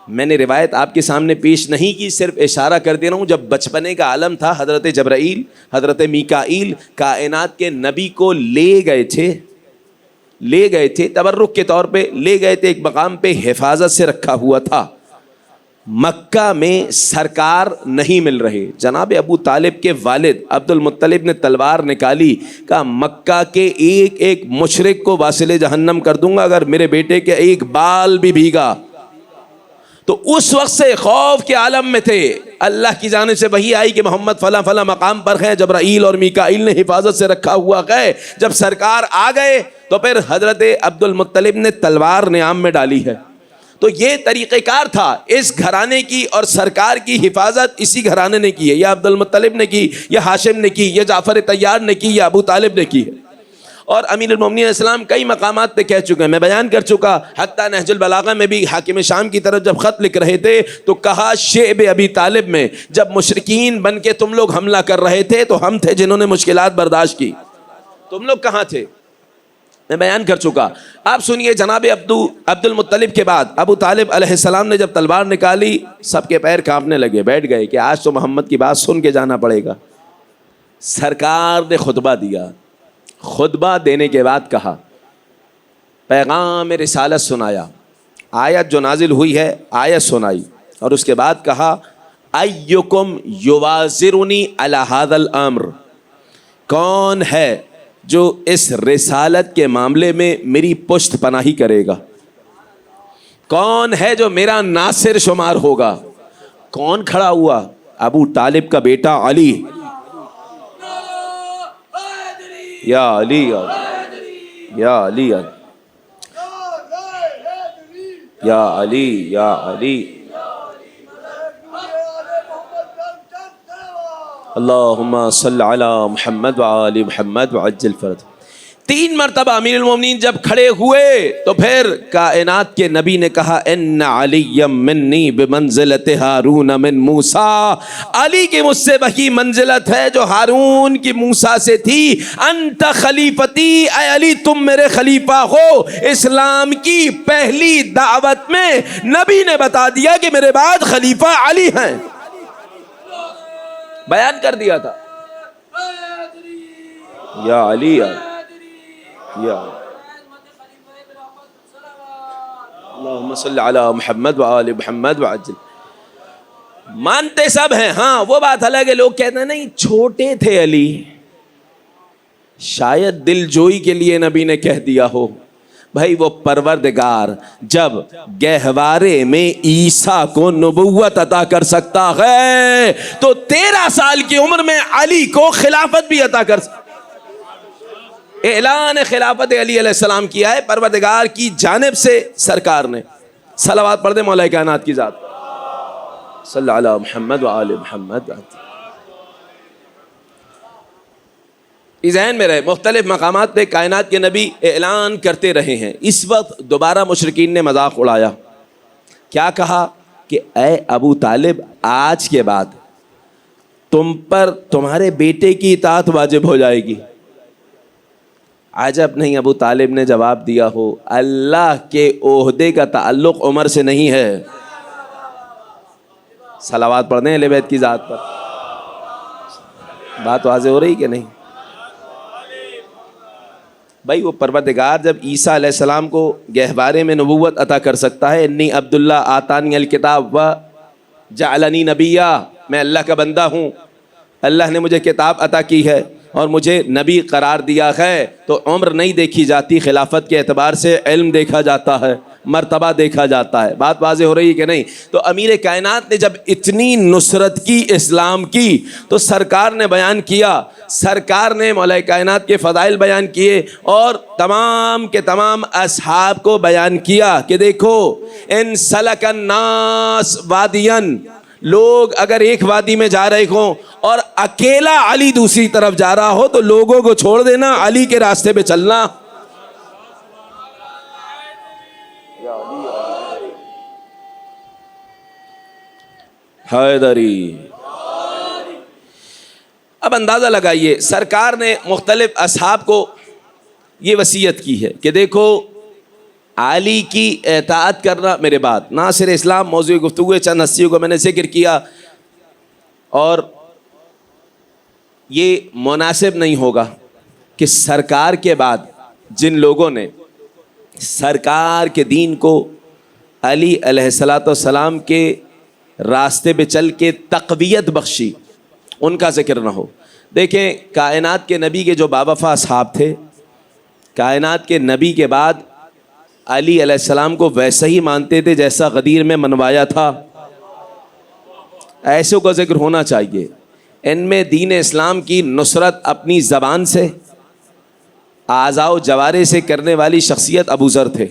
میں نے روایت آپ کے سامنے پیش نہیں کی، صرف اشارہ کر دے رہا ہوں. جب بچپنے کا عالم تھا، حضرت جبرائیل، حضرت میکائیل کائنات کے نبی کو لے گئے تھے تبرک کے طور پہ لے گئے تھے. ایک مقام پہ حفاظت سے رکھا ہوا تھا. مکہ میں سرکار نہیں مل رہے. جناب ابو طالب کے والد عبد المطلب نے تلوار نکالی، کہا مکہ کے ایک ایک مشرک کو واصل جہنم کر دوں گا اگر میرے بیٹے کے ایک بال بھی بھیگا. تو اس وقت سے خوف کے عالم میں تھے. اللہ کی جانب سے وحی آئی کہ محمد فلاں فلاں مقام پر ہیں, جبرائیل اور میکائیل نے حفاظت سے رکھا ہوا ہے. جب سرکار آ گئے تو پھر حضرت عبد المطلب نے تلوار نیام میں ڈالی ہے. تو یہ طریقہ کار تھا اس گھرانے کی, اور سرکار کی حفاظت اسی گھرانے نے کی ہے. یا عبد المطلب نے کی, یا ہاشم نے کی, یا جعفر طیار نے کی, یا ابو طالب نے کی ہے. اور امیر المومنین علیہ السلام کئی مقامات پہ کہہ چکے ہیں, میں بیان کر چکا. حتیٰ نہج البلاغہ میں بھی حاکم شام کی طرف جب خط لکھ رہے تھے تو کہا شعب ابی طالب میں جب مشرکین بن کے تم لوگ حملہ کر رہے تھے تو ہم تھے جنہوں نے مشکلات برداشت کی, تم لوگ کہاں تھے؟ میں بیان کر چکا. آپ سنیے, جناب عبد المطلب کے بعد ابو طالب علیہ السلام نے جب تلوار نکالی سب کے پیر کانپنے لگے, بیٹھ گئے کہ آج تو محمد کی بات سن کے جانا پڑے گا. سرکار نے خطبہ دیا. خطبہ دینے کے بعد کہا, پیغام رسالت سنایا, آیت جو نازل ہوئی ہے آیت سنائی, اور اس کے بعد کہا ایکم یوازرنی علی ھذا الامر, کون ہے جو اس رسالت کے معاملے میں میری پشت پناہی کرے گا, کون ہے جو میرا ناصر شمار ہوگا. کون کھڑا ہوا؟ ابو طالب کا بیٹا علی. یا علی یا علی یا علی یا علی, اللہم صل علی محمد وآل محمد وعجل فرج. 3 مرتبہ امیر المومنین جب کھڑے ہوئے تو پھر کائنات کے نبی نے کہا ان علی منی بمنزلت ہارون من موسیٰ, علی کی مجھ سے وہی منزلت ہے جو ہارون کی موسیٰ سے تھی. انت خلیفتی, اے علی تم میرے خلیفہ ہو. اسلام کی پہلی دعوت میں نبی نے بتا دیا کہ میرے بعد خلیفہ علی ہیں, بیان کر دیا تھا. یا علی یا اللہم صلی علی محمد وآل محمد وعجل. مانتے سب ہیں, ہاں وہ بات الگ ہے, لوگ کہتے ہیں نہیں چھوٹے تھے علی, شاید دل جوئی کے لیے نبی نے کہہ دیا ہو. بھائی وہ پروردگار جب گہوارے میں عیسیٰ کو نبوت عطا کر سکتا ہے تو 13 سال کی عمر میں علی کو خلافت بھی عطا کر سکتا. اعلان خلافت علی علیہ السلام کیا ہے پروردگار کی جانب سے سرکار نے. صلوات پڑھ دیں مولا کائنات کی ذات, صلی علی محمد وآل محمد. ذہن میں رہے, مختلف مقامات پہ کائنات کے نبی اعلان کرتے رہے ہیں. اس وقت دوبارہ مشرکین نے مذاق اڑایا. کیا کہا کہ اے ابو طالب آج کے بعد تم پر تمہارے بیٹے کی اطاعت واجب ہو جائے گی. عجب نہیں ابو طالب نے جواب دیا ہو, اللہ کے عہدے کا تعلق عمر سے نہیں ہے. صلوات پڑھ دیں اہل بیت کی ذات پر. بات واضح ہو رہی کہ نہیں؟ بھائی وہ پروردگار جب عیسیٰ علیہ السلام کو گہوارے میں نبوت عطا کر سکتا ہے, انی عبداللہ آتانی الکتاب و جعلنی نبیہ, میں اللہ کا بندہ ہوں, اللہ نے مجھے کتاب عطا کی ہے اور مجھے نبی قرار دیا ہے, تو عمر نہیں دیکھی جاتی, خلافت کے اعتبار سے علم دیکھا جاتا ہے, مرتبہ دیکھا جاتا ہے. بات واضح ہو رہی ہے کہ نہیں؟ تو امیر کائنات نے جب اتنی نصرت کی اسلام کی تو سرکار نے بیان کیا, سرکار نے مولا کائنات کے فضائل بیان کیے اور تمام کے تمام اصحاب کو بیان کیا کہ دیکھو ان سلک الناس وادین, لوگ اگر ایک وادی میں جا رہے ہوں اور اکیلا علی دوسری طرف جا رہا ہو تو لوگوں کو چھوڑ دینا, علی کے راستے پہ چلنا. حیدری. اب اندازہ لگائیے, سرکار نے مختلف اصحاب کو یہ وصیت کی ہے کہ دیکھو علی کی اطاعت کرنا میرے بعد. ناصر اسلام موضوع گفتگو, چند ہستیوں کو میں نے ذکر کیا, اور یہ مناسب نہیں ہوگا کہ سرکار کے بعد جن لوگوں نے سرکار کے دین کو علی علیہ السلام کے راستے پہ چل کے تقویت بخشی, ان کا ذکر نہ ہو. دیکھیں کائنات کے نبی کے جو باوفا اصحاب تھے, کائنات کے نبی کے بعد علی علیہ السلام کو ویسا ہی مانتے تھے جیسا غدیر میں منوایا تھا. ایسوں کا ذکر ہونا چاہیے. ان میں دین اسلام کی نصرت اپنی زبان سے، اعضاء و جوارح سے کرنے والی شخصیت ابو ذر تھے.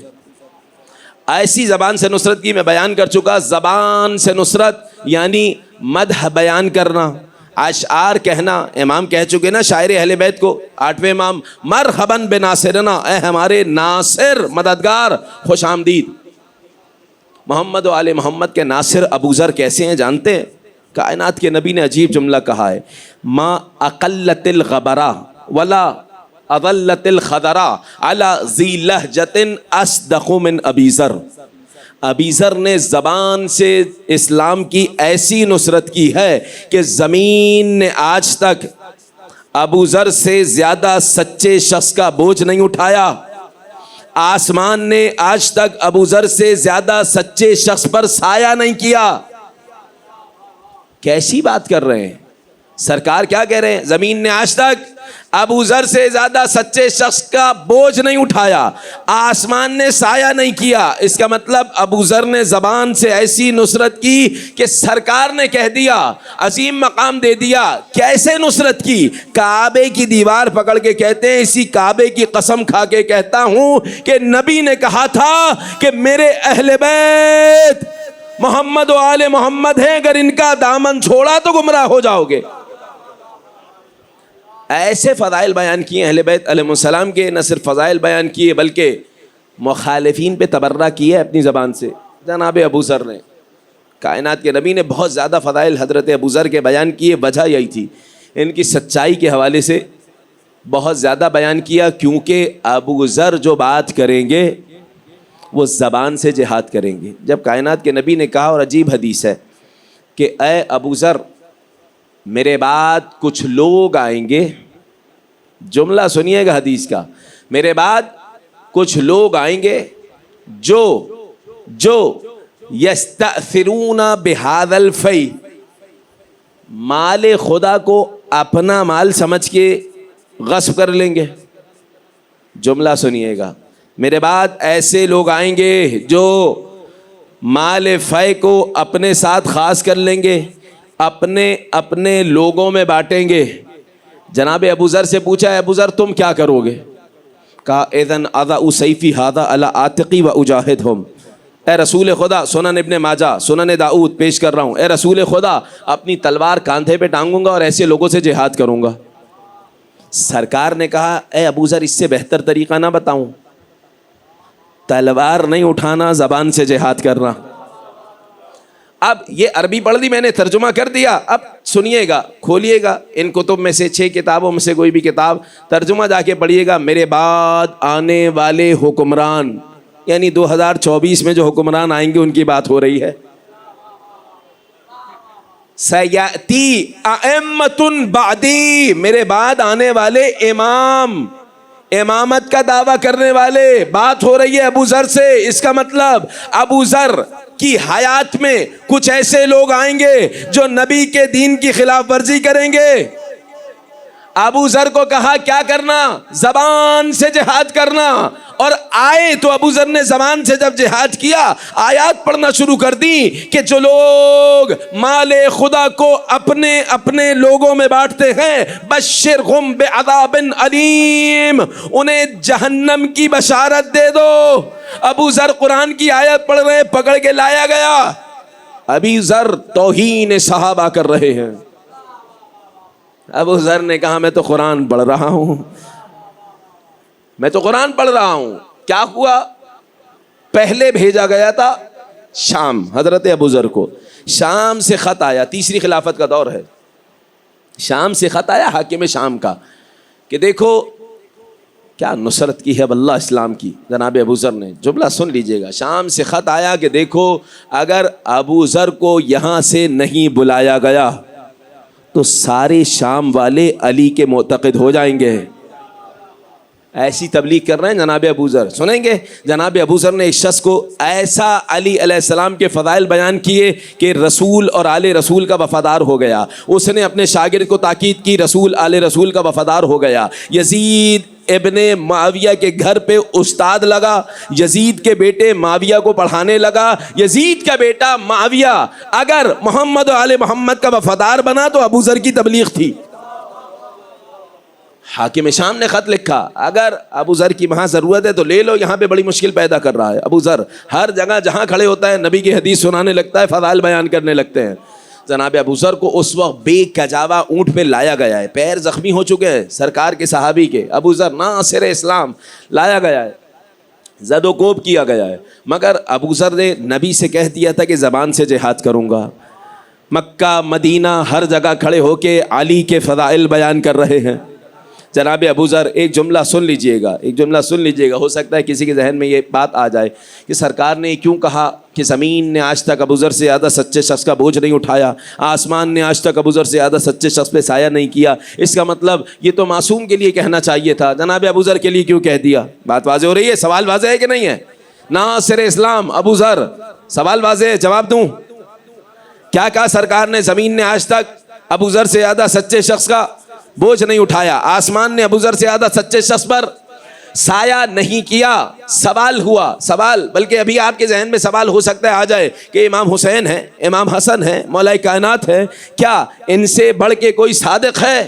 ایسی زبان سے نصرت کی میں بیان کر چکا. زبان سے نصرت یعنی مدح بیان کرنا، اشعار کہنا. امام کہہ چکے نا شاعر اہل بیت کو، 8ویں امام، مرحباً بناصرنا، اے ہمارے ناصر مددگار خوش آمدید. محمد و آل محمد کے ناصر ابو ذر کیسے ہیں جانتے ہیں؟ کائنات کے نبی نے عجیب جملہ کہا ہے، ما اقلت الغبرا ولا اضلت الخضرا علی ذی لہجۃ اصدق من ابی ذر. ابی ذر نے زبان سے اسلام کی ایسی نصرت کی ہے کہ زمین نے آج تک ابو ذر سے زیادہ سچے شخص کا بوجھ نہیں اٹھایا. آسمان نے آج تک ابو ذر سے زیادہ سچے شخص پر سایہ نہیں کیا. کیسی بات کر رہے ہیں سرکار؟ کیا کہہ رہے ہیں؟ زمین نے آج تک ابو ذر سے زیادہ سچے شخص کا بوجھ نہیں اٹھایا، آسمان نے سایہ نہیں کیا. اس کا مطلب ابو ذر نے زبان سے ایسی نصرت کی کہ سرکار نے کہہ دیا، عظیم مقام دے دیا. کیسے نصرت کی؟ کعبے کی دیوار پکڑ کے کہتے ہیں، اسی کعبے کی قسم کھا کے کہتا ہوں کہ نبی نے کہا تھا کہ میرے اہل بیت محمد و آل محمد ہیں، اگر ان کا دامن چھوڑا تو گمراہ ہو جاؤ گے. ایسے فضائل بیان کیے اہل بیت علیہ السلام کے. نہ صرف فضائل بیان کیے بلکہ مخالفین پہ تبرہ کیے اپنی زبان سے جناب ابو ذر نے. کائنات کے نبی نے بہت زیادہ فضائل حضرت ابو ذر کے بیان کیے. وجہ یہی تھی، ان کی سچائی کے حوالے سے بہت زیادہ بیان کیا، کیونکہ ابو ذر جو بات کریں گے وہ زبان سے جہاد کریں گے. جب کائنات کے نبی نے کہا، اور عجیب حدیث ہے، کہ اے ابو ذر میرے بعد کچھ لوگ آئیں گے. جملہ سنیے گا حدیث کا، میرے بعد کچھ لوگ آئیں گے جو یستأثرون بہذا الفی، مال خدا کو اپنا مال سمجھ کے غصب کر لیں گے. جملہ سنیے گا، میرے بعد ایسے لوگ آئیں گے جو مال فے کو اپنے ساتھ خاص کر لیں گے، اپنے لوگوں میں بانٹیں گے. جناب ابو ذر سے پوچھا، ابو ذر تم کیا کرو گے؟ کہا اذن اضع سیفی ھذا علی عاتقی واجاہدھم. اے رسول خدا، سنن ابن ماجہ، سنن داؤد پیش کر رہا ہوں، اے رسول خدا اپنی تلوار کاندھے پہ ٹانگوں گا اور ایسے لوگوں سے جہاد کروں گا. سرکار نے کہا اے ابو ذر اس سے بہتر طریقہ نہ بتاؤں؟ تلوار نہیں اٹھانا، زبان سے جہاد کرنا. اب یہ عربی پڑھ لی میں نے، ترجمہ کر دیا. اب سنیے گا، کھولیے گا ان کتب میں سے 6 کتابوں میں سے کوئی بھی کتاب، ترجمہ جا کے پڑھیے گا. میرے بعد آنے والے حکمران، یعنی 2024 میں جو حکمران آئیں گے ان کی بات ہو رہی ہے. سیاتی ائمۃ بعدی، میرے بعد آنے والے امام، امامت کا دعویٰ کرنے والے. بات ہو رہی ہے ابو ذر سے. اس کا مطلب ابو ذر کی حیات میں کچھ ایسے لوگ آئیں گے جو نبی کے دین کی خلاف ورزی کریں گے. ابو ذر کو کہا کیا کرنا؟ زبان سے جہاد کرنا. اور آئے تو ابو ذر نے زبان سے جب جہاد کیا، آیات پڑھنا شروع کر دی کہ جو لوگ مال خدا کو اپنے لوگوں میں بانٹتے ہیں، بشرہم بعذاب علیم، انہیں جہنم کی بشارت دے دو. ابو ذر قرآن کی آیت پڑھ رہے، پکڑ کے لایا گیا. ابو ذر توہین صحابہ کر رہے ہیں. ابو ذر نے کہا میں تو قرآن پڑھ رہا ہوں، میں تو قرآن پڑھ رہا ہوں. کیا ہوا؟ پہلے بھیجا گیا تھا شام، حضرت ابو ذر کو شام سے خط آیا. تیسری خلافت کا دور ہے. شام سے خط آیا حاکم شام کا کہ دیکھو کیا نصرت کی ہے واللہ اسلام کی. جناب ابو ذر نے، جملہ سن لیجئے گا، شام سے خط آیا کہ دیکھو اگر ابو ذر کو یہاں سے نہیں بلایا گیا تو سارے شام والے علی کے معتقد ہو جائیں گے. ایسی تبلیغ کر رہے ہیں جناب ابو ذر. سنیں گے جناب ابو ذر نے ایک شخص کو ایسا علی علیہ السلام کے فضائل بیان کیے کہ رسول اور آل رسول کا وفادار ہو گیا. اس نے اپنے شاگرد کو تاکید کی، رسول آل رسول کا وفادار ہو گیا. یزید ابن معاویہ کے گھر پہ استاد لگا، یزید کے بیٹے معاویہ کو پڑھانے لگا. یزید کا بیٹا معاویہ اگر محمد و آل محمد کا وفادار بنا تو ابو ذر کی تبلیغ تھی. حاکم شام نے خط لکھا، اگر ابو ذر کی وہاں ضرورت ہے تو لے لو، یہاں پہ بڑی مشکل پیدا کر رہا ہے. ابو ذر ہر جگہ جہاں کھڑے ہوتا ہے نبی کی حدیث سنانے لگتا ہے، فضائل بیان کرنے لگتے ہیں. جناب ابو ذر کو اس وقت بے کجاوا اونٹ پہ لایا گیا ہے، پیر زخمی ہو چکے ہیں سرکار کے صحابی کے. ابو ذر ناصر اسلام لایا گیا ہے، زد و کوب کیا گیا ہے، مگر ابو ذر نے نبی سے کہہ دیا تھا کہ زبان سے جہاد کروں گا. مکہ مدینہ ہر جگہ کھڑے ہو کے علی کے فضائل بیان کر رہے ہیں. جناب ابو ذر ایک جملہ سن لیجئے گا، ایک جملہ سن لیجئے گا، ہو سکتا ہے کسی کے ذہن میں یہ بات آ جائے کہ سرکار نے کیوں کہا کہ زمین نے آج تک ابو ذر سے زیادہ سچے شخص کا بوجھ نہیں اٹھایا، آسمان نے آج تک ابو ذر سے زیادہ سچے شخص پہ سایہ نہیں کیا. اس کا مطلب یہ تو معصوم کے لیے کہنا چاہیے تھا، جناب ابو ذر کے لیے کیوں کہہ دیا؟ بات واضح ہو رہی ہے؟ سوال واضح ہے کہ نہیں ہے؟ ناصر اسلام ابو ذر، سوال واضح ہے، جواب دوں؟ کیا کہا سرکار نے؟ زمین نے آج تک ابو ذر سے زیادہ سچے شخص کا بوجھ نہیں اٹھایا، آسمان نے ابو ذر سے زیادہ سچے شخص پر سایہ نہیں کیا. سوال ہوا، سوال بلکہ ابھی آپ کے ذہن میں سوال ہو سکتا ہے آ جائے کہ امام حسین ہے، امام حسن ہے، مولا کائنات ہے، کیا ان سے بڑھ کے کوئی صادق ہے؟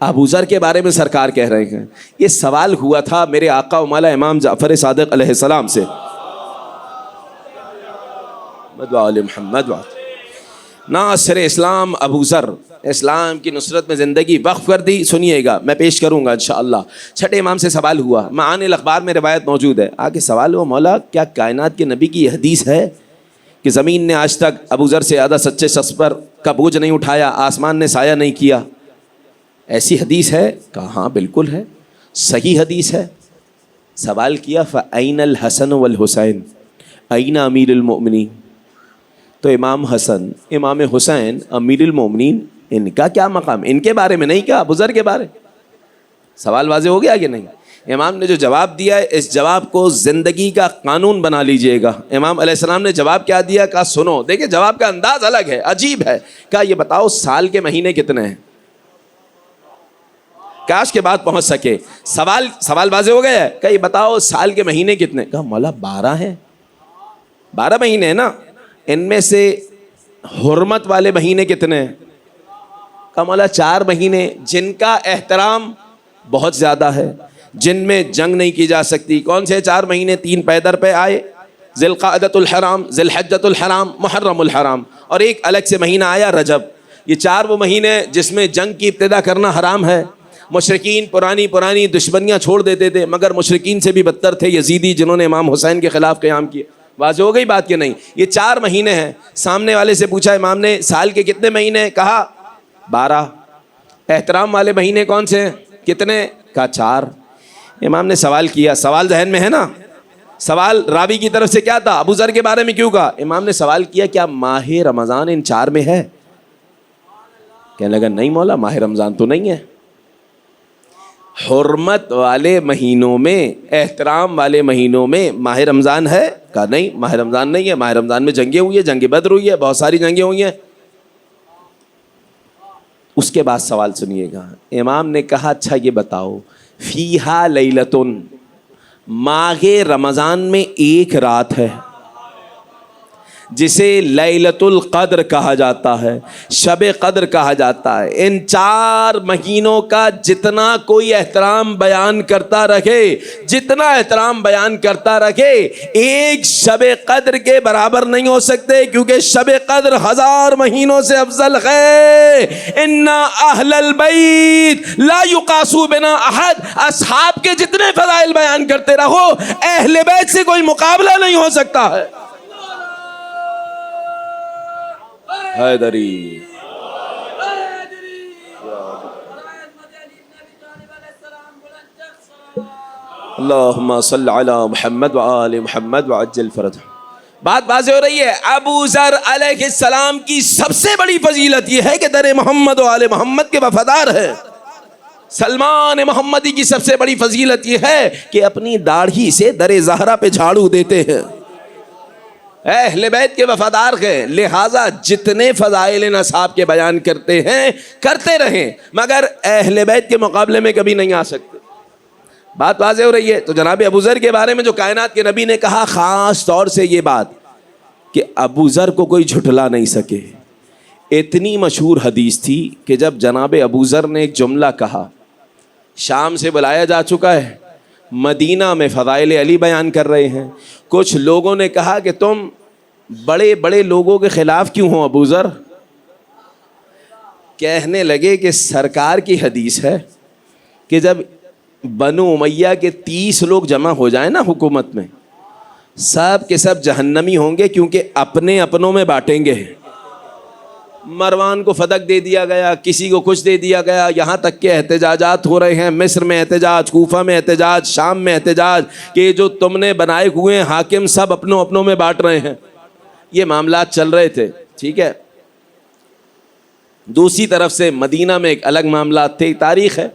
ابو ذر کے بارے میں سرکار کہہ رہے ہیں. یہ سوال ہوا تھا میرے آقا و مولا امام جعفر صادق علیہ السلام سے. محمد ناصر اسلام ابو ذر اسلام کی نصرت میں زندگی وقف کر دی. سنیے گا، میں پیش کروں گا انشاءاللہ. چھٹے امام سے سوال ہوا، معانی الاخبار میں روایت موجود ہے. آگے سوال ہوا، مولا کیا کائنات کے نبی کی یہ حدیث ہے کہ زمین نے آج تک ابو ذر سے زیادہ سچے شخص پر کا بوجھ نہیں اٹھایا، آسمان نے سایہ نہیں کیا؟ ایسی حدیث ہے؟ کہا ہاں بالکل ہے، صحیح حدیث ہے. سوال کیا فَأَيْنَ الْحَسَنُ وَالْحُسَيْنُ أَيْنَ أَمِيرُ الْمُؤْمِنِينَ؟ تو امام حسن امام حسین امیر المومنین، ان کا کیا مقام؟ ان کے بارے میں نہیں کہا، ابو ذر کے بارے. سوال واضح ہو گیا کہ نہیں؟ امام نے جو جواب دیا ہے اس جواب کو زندگی کا قانون بنا لیجئے گا. امام علیہ السلام نے جواب کیا دیا؟ کہا سنو، دیکھیں جواب کا انداز الگ ہے، عجیب ہے. کہا یہ بتاؤ سال کے مہینے کتنے ہیں؟ کاش کے بعد پہنچ سکے. سوال واضح ہو گیا ہے. کہا یہ بتاؤ سال کے مہینے کتنے؟ کہا مولا 12 ہیں. 12 مہینے ہیں نا، ان میں سے حرمت والے مہینے کتنے ہیں؟ کہا مولا 4 مہینے جن کا احترام بہت زیادہ ہے، جن میں جنگ نہیں کی جا سکتی. کون سے 4 مہینے؟ 3 پیدر پہ آئے، ذی القعدۃ الحرام، ذی الحجۃ الحرام، محرم الحرام، اور ایک الگ سے مہینہ آیا رجب. یہ 4 وہ مہینے جس میں جنگ کی ابتدا کرنا حرام ہے. مشرکین پرانی دشمنیاں چھوڑ دیتے تھے، مگر مشرکین سے بھی بدتر تھے یزیدی جنہوں نے امام حسین کے خلاف قیام کیا. واضح ہو گئی بات کہ نہیں؟ یہ 4 مہینے ہیں. سامنے والے سے پوچھا امام نے سال کے کتنے مہینے؟ کہا 12. احترام والے مہینے کون سے ہیں؟ کتنے؟ کہا 4. امام نے سوال کیا، سوال ذہن میں ہے نا؟ سوال راوی کی طرف سے کیا تھا؟ ابو ذر کے بارے میں کیوں کہا؟ امام نے سوال کیا کیا ماہ رمضان ان 4 میں ہے؟ کہنے لگا نہیں مولا، ماہ رمضان تو نہیں ہے. حرمت والے مہینوں میں، احترام والے مہینوں میں ماہ رمضان ہے؟ کہا نہیں، ماہ رمضان نہیں ہے. ماہ رمضان میں جنگیں ہوئی ہیں، جنگ بدر ہوئی ہے، بہت ساری جنگیں ہوئی ہیں. اس کے بعد سوال سنیے گا. امام نے کہا اچھا یہ بتاؤ، فیہا لیلتن، ماہ رمضان میں ایک رات ہے جسے لیلۃ القدر کہا جاتا ہے، شب قدر کہا جاتا ہے. ان 4 مہینوں کا جتنا کوئی احترام بیان کرتا رکھے، جتنا احترام بیان کرتا رکھے، ایک شب قدر کے برابر نہیں ہو سکتے، کیونکہ شب قدر 1000 مہینوں سے افضل ہے. ان اہل البیت لا یقاسو بنا احد. اصحاب کے جتنے فضائل بیان کرتے رہو، اہل بیت سے کوئی مقابلہ نہیں ہو سکتا ہے. حیدری اللہم صل علی محمد وآل محمد وعجل فرجہ. بات واضح ہو رہی ہے. ابو ذر علیہ السلام کی سب سے بڑی فضیلت یہ ہے کہ در محمد و آل محمد کے وفادار ہے. سلمان محمدی کی سب سے بڑی فضیلت یہ ہے کہ اپنی داڑھی سے در زہرا پہ جھاڑو دیتے ہیں. اہل بیت کے وفادار ہیں، لہٰذا جتنے فضائل ان اصحاب کے بیان کرتے ہیں کرتے رہیں، مگر اہل بیت کے مقابلے میں کبھی نہیں آ سکتے. بات واضح ہو رہی ہے؟ تو جناب ابو ذر کے بارے میں جو کائنات کے نبی نے کہا، خاص طور سے یہ بات کہ ابو ذر کو کوئی جھٹلا نہیں سکے. اتنی مشہور حدیث تھی کہ جب جناب ابو ذر نے ایک جملہ کہا، شام سے بلایا جا چکا ہے، مدینہ میں فضائل علی بیان کر رہے ہیں. کچھ لوگوں نے کہا کہ تم بڑے بڑے لوگوں کے خلاف کیوں ہو ابو ذر؟ کہنے لگے کہ سرکار کی حدیث ہے کہ جب بنو امیہ کے 30 لوگ جمع ہو جائیں نا حکومت میں، سب کے سب جہنمی ہوں گے، کیونکہ اپنے اپنوں میں بانٹیں گے. مروان کو فتق دے دیا گیا، کسی کو کچھ دے دیا گیا، یہاں تک کہ احتجاجات ہو رہے ہیں. مصر میں احتجاج، کوفہ میں احتجاج، شام میں احتجاج کہ جو تم نے بنائے ہوئے حاکم سب اپنوں اپنوں میں بانٹ رہے ہیں. یہ معاملات چل رہے تھے. ٹھیک ہے. دوسری طرف سے مدینہ میں ایک الگ معاملات تھے. تاریخ ہے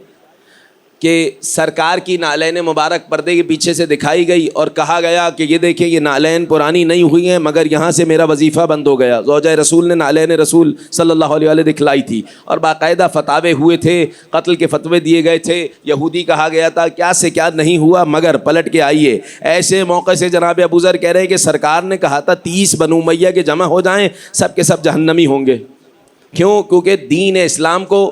کہ سرکار کی نعلین مبارک پردے کے پیچھے سے دکھائی گئی اور کہا گیا کہ یہ دیکھیں یہ نعلین پرانی نہیں ہوئی ہیں، مگر یہاں سے میرا وظیفہ بند ہو گیا. زوجہ رسول نے نعلین رسول صلی اللہ علیہ وآلہ دکھلائی تھی اور باقاعدہ فتاوے ہوئے تھے، قتل کے فتوے دیے گئے تھے. یہودی کہا گیا تھا، کیا سے کیا نہیں ہوا، مگر پلٹ کے آئیے. ایسے موقع سے جناب ابو ذر کہہ رہے ہیں کہ سرکار نے کہا تھا 30 بنو امیہ کے جمع ہو جائیں، سب کے سب جہنمی ہوں گے. کیوں؟ کیونکہ دین اسلام کو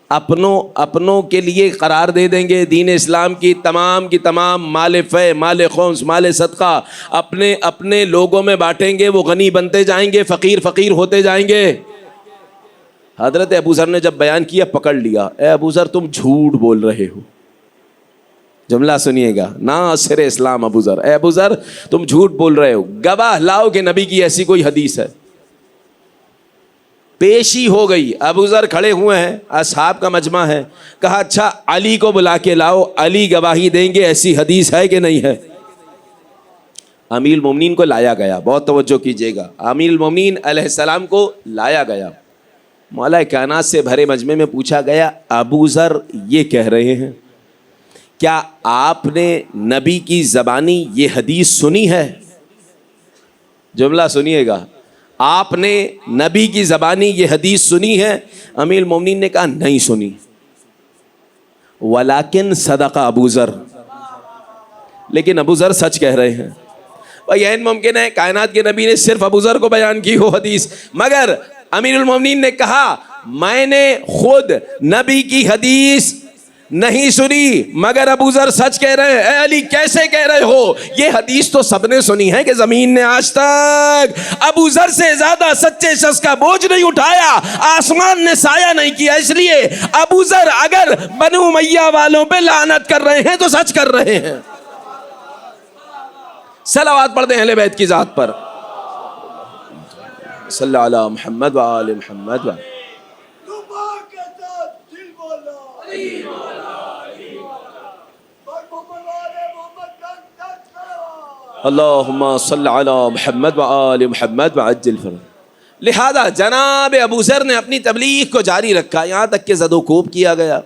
اپنوں کے لیے قرار دے دیں گے. دین اسلام کی تمام مال فے، مال خمس، مال صدقہ اپنے لوگوں میں بانٹیں گے. وہ غنی بنتے جائیں گے، فقیر ہوتے جائیں گے. حضرت ابو ذر نے جب بیان کیا پکڑ لیا. اے ابو ذر تم جھوٹ بول رہے ہو. جملہ سنیے گا، ناصر اسلام ابو ذر. اے ابو ذر تم جھوٹ بول رہے ہو، گواہ لاؤ کہ نبی کی ایسی کوئی حدیث ہے. پیشی ہو گئی. ابو ذر کھڑے ہوئے ہیں، اصحاب کا مجمع ہے. کہا اچھا علی کو بلا کے لاؤ، علی گواہی دیں گے ایسی حدیث ہے کہ نہیں ہے. امیر المومنین کو لایا گیا. بہت توجہ کیجیے گا. امیر المومنین علیہ السلام کو لایا گیا. مولا کائنات سے بھرے مجمع میں پوچھا گیا، ابو ذر یہ کہہ رہے ہیں، کیا آپ نے نبی کی زبانی یہ حدیث سنی ہے؟ جملہ سنیے گا، آپ نے نبی کی زبانی یہ حدیث سنی ہے؟ امیر المومنین نے کہا نہیں سنی. ولیکن صدق ابو ذر، لیکن ابو ذر سچ کہہ رہے ہیں. بھائی این ممکن ہے کائنات کے نبی نے صرف ابو ذر کو بیان کی ہو حدیث، مگر امیر المومنین نے کہا میں نے خود نبی کی حدیث نہیں سنی، مگر ابو ذر سچ کہہ رہے ہیں. اے علی کیسے کہہ رہے ہو؟ یہ حدیث تو سب نے سنی ہے کہ زمین نے آج تک ابو ذر سے زیادہ سچے شخص کا بوجھ نہیں اٹھایا، آسمان نے سایہ نہیں کیا. اس لیے ابو ذر اگر بنو امیہ والوں پہ لعنت کر رہے ہیں تو سچ کر رہے ہیں. صلوات پڑھ دیں اہل بیت کی ذات پر. صلی اللہ علی محمد وآل محمد. اللہم صلی علی محمد وآل محمد وعجل فرج. لہذا جناب ابو ذر نے اپنی تبلیغ کو جاری رکھا، یہاں تک کہ زد و کوب کیا گیا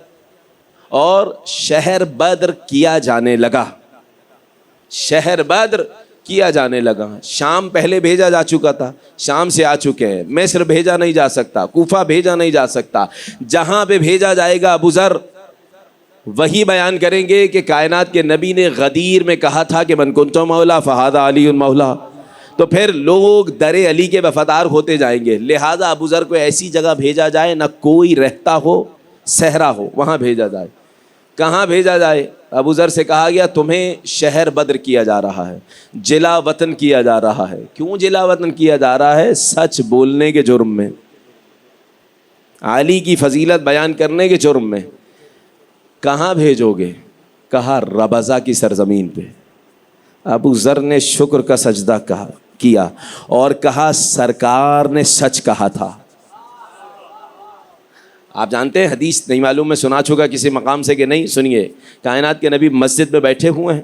اور شہر بدر کیا جانے لگا. شہر بدر کیا جانے لگا. شام پہلے بھیجا جا چکا تھا، شام سے آ چکے ہیں. مصر بھیجا نہیں جا سکتا، کوفہ بھیجا نہیں جا سکتا. جہاں پہ بھیجا جائے گا ابو ذر وہی بیان کریں گے کہ کائنات کے نبی نے غدیر میں کہا تھا کہ من کنت مولا فہذا علی مولا. تو پھر لوگ در علی کے وفادار ہوتے جائیں گے. لہذا ابو ذر کو ایسی جگہ بھیجا جائے نہ کوئی رہتا ہو، صحرا ہو، وہاں بھیجا جائے. کہاں بھیجا جائے؟ ابو ذر سے کہا گیا تمہیں شہر بدر کیا جا رہا ہے، جلا وطن کیا جا رہا ہے. کیوں جلا وطن کیا جا رہا ہے؟ سچ بولنے کے جرم میں، علی کی فضیلت بیان کرنے کے جرم میں. کہاں بھیجو گے؟ کہا ربضہ کی سرزمین پہ. ابو ذر نے شکر کا سجدہ کیا اور کہا سرکار نے سچ کہا تھا. آپ جانتے ہیں حدیث نہیں معلوم میں سنا چکا کسی مقام سے کہ نہیں. سنیے، کائنات کے نبی مسجد میں بیٹھے ہوئے ہیں،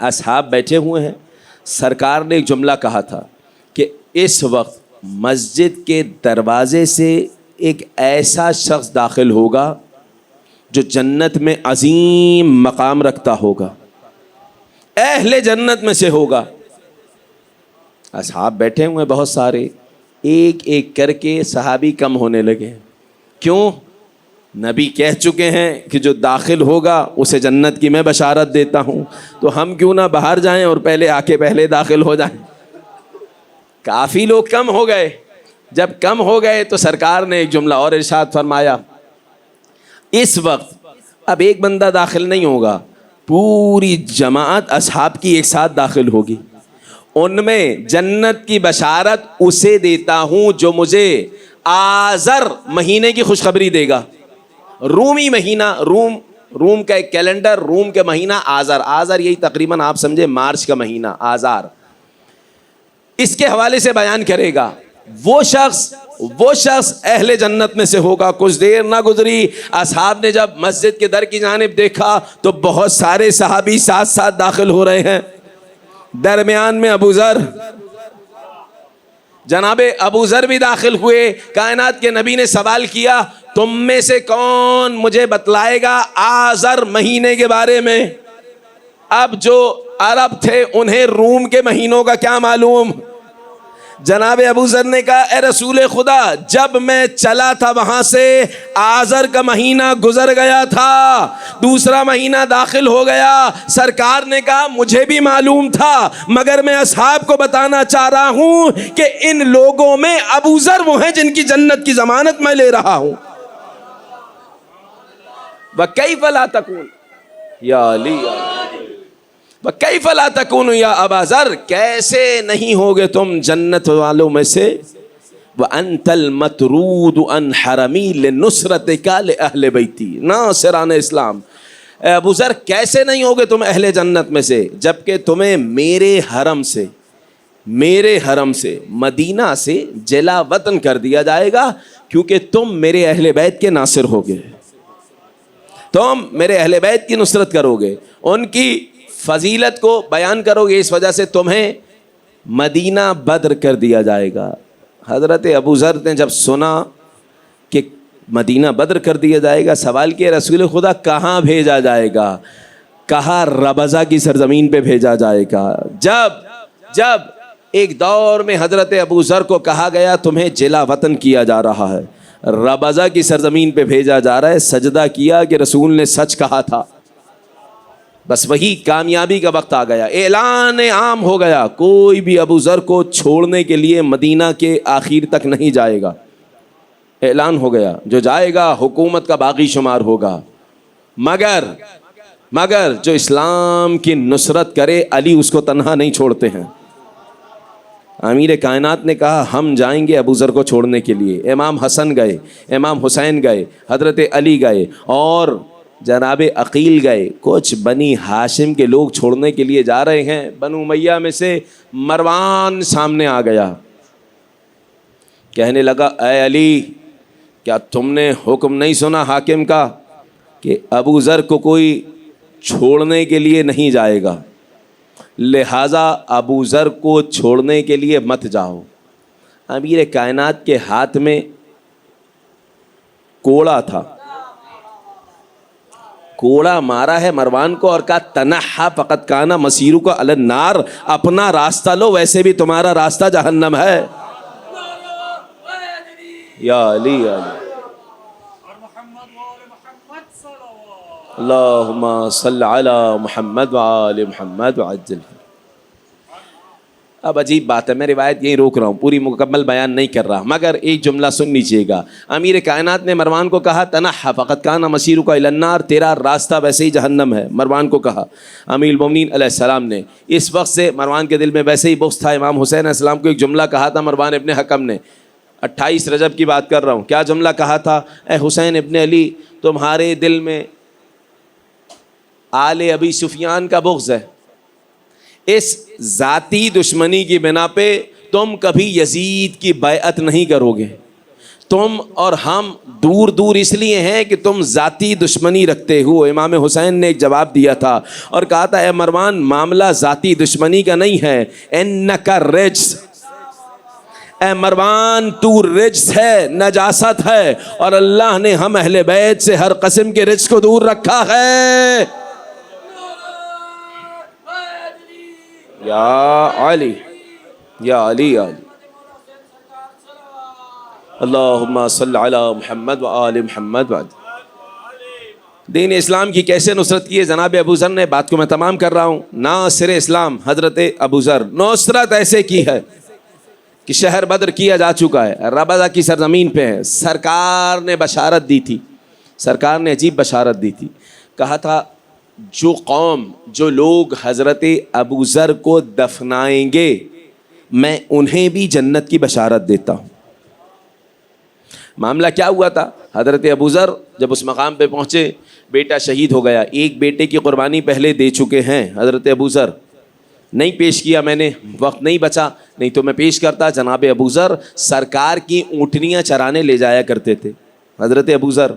اصحاب بیٹھے ہوئے ہیں. سرکار نے ایک جملہ کہا تھا کہ اس وقت مسجد کے دروازے سے ایک ایسا شخص داخل ہوگا جو جنت میں عظیم مقام رکھتا ہوگا، اہل جنت میں سے ہوگا. اصحاب بیٹھے ہوئے بہت سارے، ایک ایک کر کے صحابی کم ہونے لگے. کیوں؟ نبی کہہ چکے ہیں کہ جو داخل ہوگا اسے جنت کی میں بشارت دیتا ہوں، تو ہم کیوں نہ باہر جائیں اور پہلے آ کے پہلے داخل ہو جائیں۔ کافی لوگ کم ہو گئے، جب کم ہو گئے تو سرکار نے ایک جملہ اور ارشاد فرمایا، اس وقت اب ایک بندہ داخل نہیں ہوگا، پوری جماعت اصحاب کی ایک ساتھ داخل ہوگی، ان میں جنت کی بشارت اسے دیتا ہوں جو مجھے آذر مہینے کی خوشخبری دے گا۔ رومی مہینہ، روم کا ایک کیلنڈر، روم کے مہینہ آذر یہی تقریباً آپ سمجھے مارچ کا مہینہ آذار، اس کے حوالے سے بیان کرے گا۔ وہ شخص اہل جنت میں سے ہوگا۔ کچھ دیر نہ گزری، اصحاب نے جب مسجد کے در کی جانب دیکھا تو بہت سارے صحابی ساتھ ساتھ داخل ہو رہے ہیں، درمیان میں ابو ذر، جناب ابو ذر بھی داخل ہوئے۔ کائنات کے نبی نے سوال کیا، تم میں سے کون مجھے بتلائے گا آذر مہینے کے بارے میں؟ اب جو عرب تھے انہیں روم کے مہینوں کا کیا معلوم؟ جناب ابو ذر نے کہا، اے رسول خدا، جب میں چلا تھا وہاں سے آذر کا مہینہ گزر گیا تھا، دوسرا مہینہ داخل ہو گیا۔ سرکار نے کہا مجھے بھی معلوم تھا، مگر میں اصحاب کو بتانا چاہ رہا ہوں کہ ان لوگوں میں ابو ذر وہ ہیں جن کی جنت کی ضمانت میں لے رہا ہوں۔ وَكَيْفَ لَا تَكُونُ یا علی، وَكَيْفَ لَا تَكُونُ یا ابا ذر، کیسے نہیں ہوگے تم جنت والوں میں سے؟ وَأَنْتَ الْمَطْرُودُ عَنْ حَرَمِي لِنُصْرَتِكَ لِأَهْلِ بَيْتِي، ناصران اسلام، اے ابو ذر کیسے نہیں ہوگے تم اہل جنت میں سے جبکہ تمہیں میرے حرم سے مدینہ سے جلا وطن کر دیا جائے گا، کیونکہ تم میرے اہل بیت کے ناصر ہوگے، تم میرے اہل بیت کی نصرت کرو گے، ان کی فضیلت کو بیان کرو گے، اس وجہ سے تمہیں مدینہ بدر کر دیا جائے گا۔ حضرت ابو ذر نے جب سنا کہ مدینہ بدر کر دیا جائے گا، سوال کیا، رسول خدا کہاں بھیجا جائے گا؟ کہا ربضہ کی سرزمین پہ بھیجا جائے گا۔ جب ایک دور میں حضرت ابو ذر کو کہا گیا تمہیں جلا وطن کیا جا رہا ہے، ربضہ کی سرزمین پہ بھیجا جا رہا ہے، سجدہ کیا کہ رسول نے سچ کہا تھا۔ بس وہی کامیابی کا وقت آ گیا، اعلان عام ہو گیا، کوئی بھی ابو ذر کو چھوڑنے کے لیے مدینہ کے آخر تک نہیں جائے گا۔ اعلان ہو گیا، جو جائے گا حکومت کا باغی شمار ہوگا، مگر جو اسلام کی نصرت کرے علی اس کو تنہا نہیں چھوڑتے ہیں۔ امیر کائنات نے کہا ہم جائیں گے ابو ذر کو چھوڑنے کے لیے۔ امام حسن گئے، امام حسین گئے، حضرت علی گئے اور جناب عقیل گئے، کچھ بنی ہاشم کے لوگ چھوڑنے کے لیے جا رہے ہیں۔ بنو امیہ میں سے مروان سامنے آ گیا، کہنے لگا اے علی، کیا تم نے حکم نہیں سنا حاکم کا کہ ابو ذر کو کوئی چھوڑنے کے لیے نہیں جائے گا، لہٰذا ابو ذر کو چھوڑنے کے لیے مت جاؤ۔ امیر کائنات کے ہاتھ میں کوڑا تھا، کوڑا مارا ہے مروان کو اور کہا تنحا فقط کانا مسیرو کا علی النار، اپنا راستہ لو ویسے بھی تمہارا راستہ جہنم ہے۔ یا علی اللہم صلی علی محمد وآل محمد وعجل۔ اب عجیب بات ہے، میں روایت یہیں روک رہا ہوں، پوری مکمل بیان نہیں کر رہا، مگر ایک جملہ سن لیجیے گا۔ امیر کائنات نے مروان کو کہا تنحا فقط کان مسیرک الی النار، تیرا راستہ ویسے ہی جہنم ہے، مروان کو کہا۔ امیر المومنین علیہ السلام نے اس وقت سے مروان کے دل میں ویسے ہی بغض تھا۔ امام حسین علیہ السلام کو ایک جملہ کہا تھا مروان ابن حکم نے، 28 رجب کی بات کر رہا ہوں، کیا جملہ کہا تھا؟ اے حسین ابن علی، تمہارے دل میں آل ابی سفیان کا بغض ہے، اس ذاتی دشمنی کی بنا پہ تم کبھی یزید کی بیعت نہیں کرو گے، تم اور ہم دور دور اس لیے ہیں کہ تم ذاتی دشمنی رکھتے ہو۔ امام حسین نے ایک جواب دیا تھا اور کہا تھا اے مروان، معاملہ ذاتی دشمنی کا نہیں ہے، انک رجس، اے مروان تو رجس ہے، نجاست ہے، اور اللہ نے ہم اہل بیت سے ہر قسم کے رجس کو دور رکھا ہے۔ یا علی یا علی یا علی، اللہم صلی علی محمد وآل محمد وعجل۔ دین اسلام کی کیسے نصرت کی ہے جناب ابو ذر نے؟ بات کو میں تمام کر رہا ہوں. ناصر اسلام حضرت ابو ذر نصرت ایسے کی ہے کہ شہر بدر کیا جا چکا ہے، ربضہ کی سرزمین پہ ہے. سرکار نے بشارت دی تھی، سرکار نے عجیب بشارت دی تھی. کہا تھا جو قوم، جو لوگ حضرت ابو ذر کو دفنائیں گے میں انہیں بھی جنت کی بشارت دیتا ہوں. معاملہ کیا ہوا تھا؟ حضرت ابو ذر جب اس مقام پہ پہنچے، بیٹا شہید ہو گیا. ایک بیٹے کی قربانی پہلے دے چکے ہیں حضرت ابو ذر. نہیں پیش کیا میں نے، وقت نہیں بچا، نہیں تو میں پیش کرتا. جناب ابو ذر سرکار کی اونٹنیاں چرانے لے جایا کرتے تھے. حضرت ابو ذر،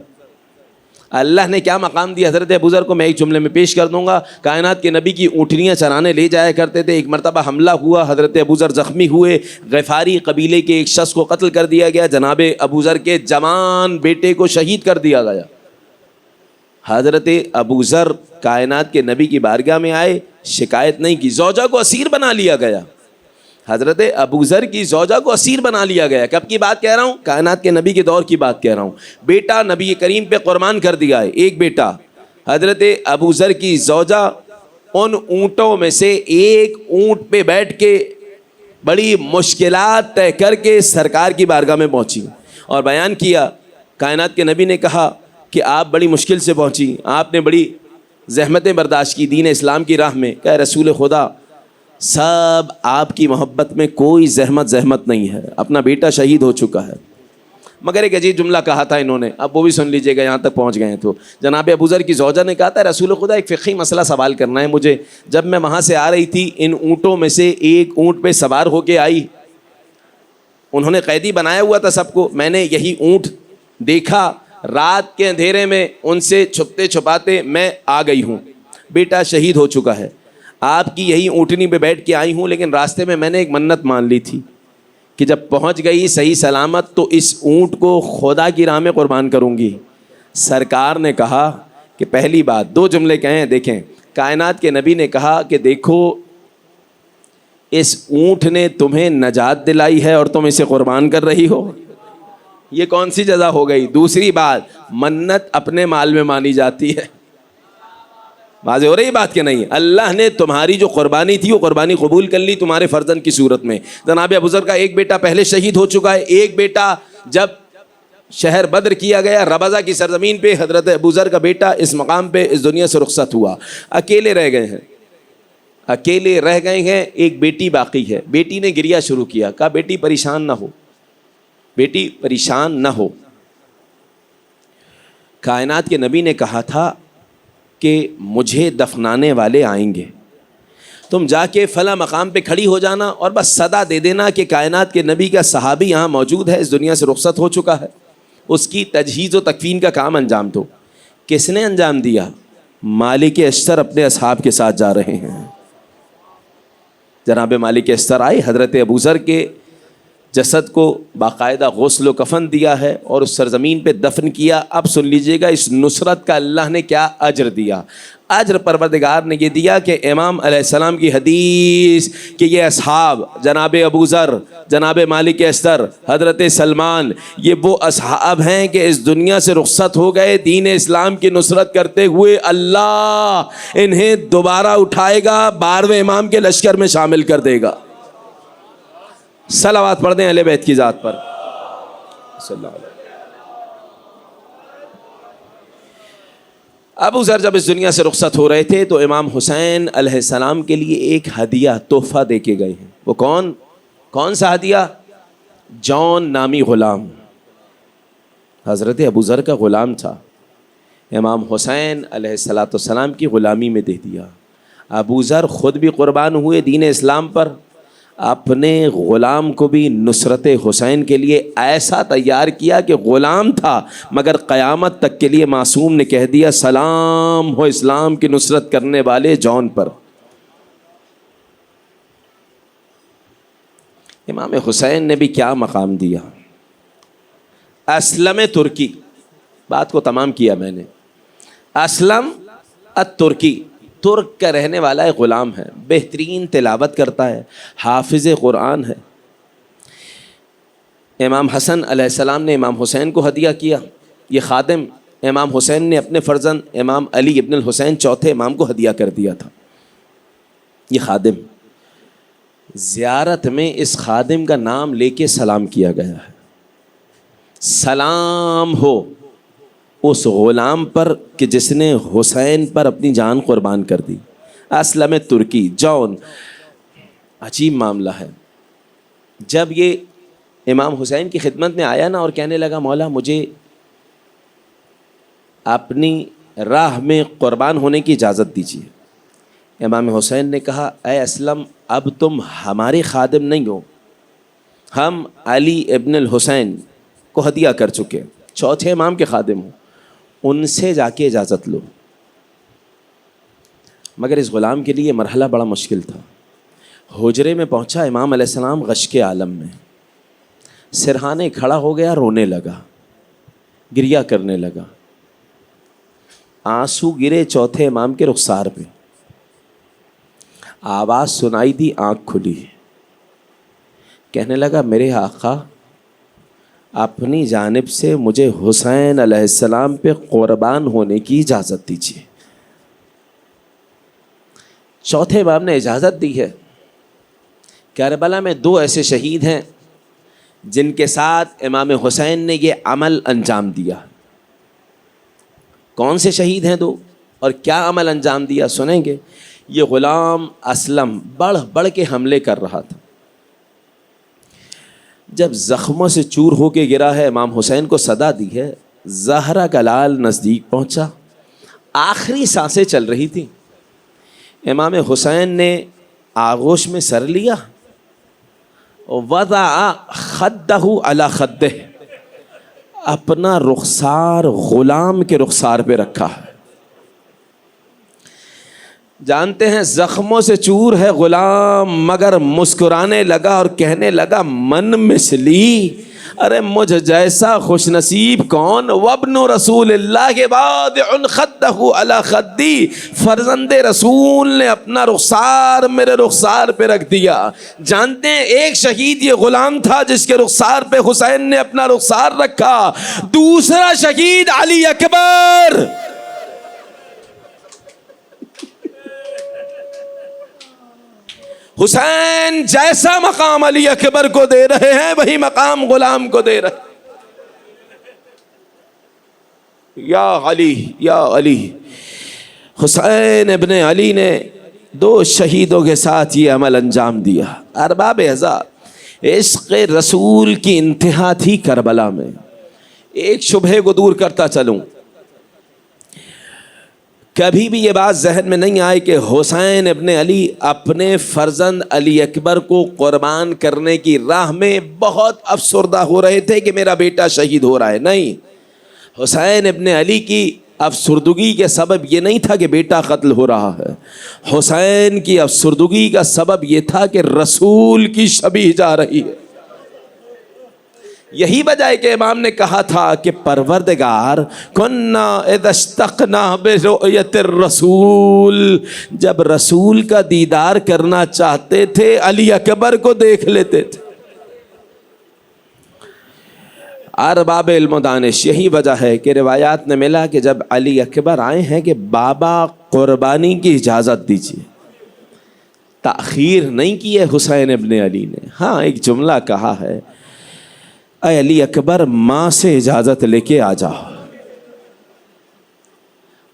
اللہ نے کیا مقام دیا حضرت ابو ذر کو، میں ایک جملے میں پیش کر دوں گا. کائنات کے نبی کی اونٹنیاں چرانے لے جایا کرتے تھے. ایک مرتبہ حملہ ہوا، حضرت ابو ذر زخمی ہوئے، غفاری قبیلے کے ایک شخص کو قتل کر دیا گیا. جناب ابو ذر کے جوان بیٹے کو شہید کر دیا گیا. حضرت ابو ذر کائنات کے نبی کی بارگاہ میں آئے، شکایت نہیں کی. زوجہ کو اسیر بنا لیا گیا. حضرت ابو ذر کی زوجہ کو اسیر بنا لیا گیا. کب کی بات کہہ رہا ہوں؟ کائنات کے نبی کے دور کی بات کہہ رہا ہوں. بیٹا نبی کریم پہ قربان کر دیا ہے، ایک بیٹا. حضرت ابو ذر کی زوجہ ان اونٹوں میں سے ایک اونٹ پہ بیٹھ کے بڑی مشکلات طے کر کے سرکار کی بارگاہ میں پہنچی اور بیان کیا. کائنات کے نبی نے کہا کہ آپ بڑی مشکل سے پہنچی، آپ نے بڑی زحمتیں برداشت کی دین اسلام کی راہ میں. کہ رسول خدا، سب آپ کی محبت میں کوئی زحمت نہیں ہے، اپنا بیٹا شہید ہو چکا ہے. مگر ایک عجیب جملہ کہا تھا انہوں نے، اب وہ بھی سن لیجئے گا، یہاں تک پہنچ گئے ہیں تو. جناب ابو ذر کی زوجہ نے کہا تھا رسول خدا ایک فقہی مسئلہ سوال کرنا ہے مجھے. جب میں وہاں سے آ رہی تھی، ان اونٹوں میں سے ایک اونٹ پہ سوار ہو کے آئی، انہوں نے قیدی بنایا ہوا تھا سب کو، میں نے یہی اونٹ دیکھا، رات کے اندھیرے میں ان سے چھپتے چھپاتے میں آ گئی ہوں. بیٹا شہید ہو چکا ہے، آپ کی یہی اونٹنی پہ بیٹھ کے آئی ہوں، لیکن راستے میں نے ایک منت مان لی تھی کہ جب پہنچ گئی صحیح سلامت تو اس اونٹ کو خدا کی راہ میں قربان کروں گی. سرکار نے کہا کہ پہلی بات، دو جملے کہیں دیکھیں. کائنات کے نبی نے کہا کہ دیکھو اس اونٹ نے تمہیں نجات دلائی ہے اور تم اسے قربان کر رہی ہو، یہ کون سی جزا ہو گئی؟ دوسری بات، منت اپنے مال میں مانی جاتی ہے. واضح ہو رہی بات کہ نہیں؟ اللہ نے تمہاری جو قربانی تھی وہ قربانی قبول کر لی تمہارے فرزند کی صورت میں. جناب ابو ذر کا ایک بیٹا پہلے شہید ہو چکا ہے، ایک بیٹا جب شہر بدر کیا گیا ربضہ کی سرزمین پہ، حضرت ابو ذر کا بیٹا اس مقام پہ اس دنیا سے رخصت ہوا. اکیلے رہ گئے ہیں، اکیلے رہ گئے ہیں. ایک بیٹی باقی ہے. بیٹی نے گریا شروع کیا، کہا بیٹی پریشان نہ ہو، بیٹی پریشان نہ ہو. کائنات کے نبی نے کہا تھا کہ مجھے دفنانے والے آئیں گے، تم جا کے فلاں مقام پہ کھڑی ہو جانا اور بس صدا دے دینا کہ کائنات کے نبی کا صحابی یہاں موجود ہے، اس دنیا سے رخصت ہو چکا ہے. اس کی تجہیز و تکفین کا کام انجام دو. کس نے انجام دیا؟ مالک اشتر اپنے اصحاب کے ساتھ جا رہے ہیں. جناب مالک اشتر آئے، حضرت ابو ذر کے جسد کو باقاعدہ غسل و کفن دیا ہے اور اس سرزمین پہ دفن کیا. اب سن لیجئے گا اس نصرت کا اللہ نے کیا اجر دیا. اجر پروردگار نے یہ دیا کہ امام علیہ السلام کی حدیث کہ یہ اصحاب جناب ابو ذر، جناب مالک اشتر، حضرت سلمان، یہ وہ اصحاب ہیں کہ اس دنیا سے رخصت ہو گئے دین اسلام کی نصرت کرتے ہوئے. اللہ انہیں دوبارہ اٹھائے گا، 12ویں امام کے لشکر میں شامل کر دے گا. صلوات پڑھ دیں اہل بیت کی ذات پر صلی اللہ علیہ. ابو ذر جب اس دنیا سے رخصت ہو رہے تھے تو امام حسین علیہ السلام کے لیے ایک ہدیہ تحفہ دے کے گئے ہیں. وہ کون سا ہدیہ؟ جون نامی غلام، حضرت ابو ذر کا غلام تھا، امام حسین علیہ السلام کی غلامی میں دے دیا. ابو ذر خود بھی قربان ہوئے دین اسلام پر، اپنے غلام کو بھی نصرت حسین کے لیے ایسا تیار کیا کہ غلام تھا مگر قیامت تک کے لیے معصوم نے کہہ دیا سلام ہو اسلام کی نصرت کرنے والے جون پر. امام حسین نے بھی کیا مقام دیا. اسلم ترکی، بات کو تمام کیا میں نے. اسلم الترکی، ترک کا رہنے والا ایک غلام ہے، بہترین تلاوت کرتا ہے، حافظ قرآن ہے. امام حسن علیہ السلام نے امام حسین کو ہدیہ کیا. یہ خادم امام حسین نے اپنے فرزند امام علی ابن الحسین چوتھے امام کو ہدیہ کر دیا تھا. یہ خادم، زیارت میں اس خادم کا نام لے کے سلام کیا گیا ہے. سلام ہو اس غلام پر کہ جس نے حسین پر اپنی جان قربان کر دی. اسلم ترکی جون. عجیب معاملہ ہے. جب یہ امام حسین کی خدمت میں آیا نا اور کہنے لگا مولا مجھے اپنی راہ میں قربان ہونے کی اجازت دیجیے، امام حسین نے کہا اے اسلم اب تم ہمارے خادم نہیں ہو، ہم علی ابن الحسین کو ہدیہ کر چکے، چوتھے امام کے خادم ہو، ان سے جا کے اجازت لو. مگر اس غلام کے لیے مرحلہ بڑا مشکل تھا. حجرے میں پہنچا امام علیہ السلام غش کے عالم میں، سرہانے کھڑا ہو گیا، رونے لگا، گریا کرنے لگا. آنسو گرے چوتھے امام کے رخسار پہ. آواز سنائی دی، آنکھ کھلی، کہنے لگا میرے آقا اپنی جانب سے مجھے حسین علیہ السلام پہ قربان ہونے کی اجازت دیجیے. چوتھے امام نے اجازت دی ہے. کربلا میں 2 ایسے شہید ہیں جن کے ساتھ امام حسین نے یہ عمل انجام دیا. کون سے شہید ہیں 2 اور کیا عمل انجام دیا سنیں گے. یہ غلام اسلم بڑھ بڑھ کے حملے کر رہا تھا. جب زخموں سے چور ہو کے گرا ہے، امام حسین کو صدا دی ہے. زہرا کا لال نزدیک پہنچا، آخری سانسیں چل رہی تھی. امام حسین نے آغوش میں سر لیا، وضع خدہ علی خدہ، اپنا رخسار غلام کے رخسار پہ رکھا. جانتے ہیں زخموں سے چور ہے غلام، مگر مسکرانے لگا اور کہنے لگا من مثلی، ارے مجھ جیسا خوش نصیب کون. وابن رسول اللہ کے بعد خدہ علی خدی، فرزند رسول نے اپنا رخسار میرے رخسار پہ رکھ دیا. جانتے ہیں ایک شہید یہ غلام تھا جس کے رخسار پہ حسین نے اپنا رخسار رکھا. دوسرا شہید علی اکبر. حسین جیسا مقام علی اکبر کو دے رہے ہیں وہی مقام غلام کو دے رہے. یا علی یا علی. حسین ابن علی نے 2 شہیدوں کے ساتھ یہ عمل انجام دیا. ارباب حضرات، عشق رسول کی انتہا تھی کربلا میں. ایک شبہے کو دور کرتا چلوں، کبھی بھی یہ بات ذہن میں نہیں آئی کہ حسین ابن علی اپنے فرزند علی اکبر کو قربان کرنے کی راہ میں بہت افسردہ ہو رہے تھے کہ میرا بیٹا شہید ہو رہا ہے. نہیں، حسین ابن علی کی افسردگی کے سبب یہ نہیں تھا کہ بیٹا قتل ہو رہا ہے. حسین کی افسردگی کا سبب یہ تھا کہ رسول کی شبیہ جا رہی ہے. یہی وجہ ہے کہ امام نے کہا تھا کہ پروردگار کنا اذا اشتقنا برؤیت الرسول، جب رسول کا دیدار کرنا چاہتے تھے علی اکبر کو دیکھ لیتے تھے. ارباب علم و دانش، یہی وجہ ہے کہ روایات میں ملا کہ جب علی اکبر آئے ہیں کہ بابا قربانی کی اجازت دیجیے، تاخیر نہیں کی ہے حسین ابن علی نے. ہاں ایک جملہ کہا ہے، اے علی اکبر ماں سے اجازت لے کے آ جاؤ.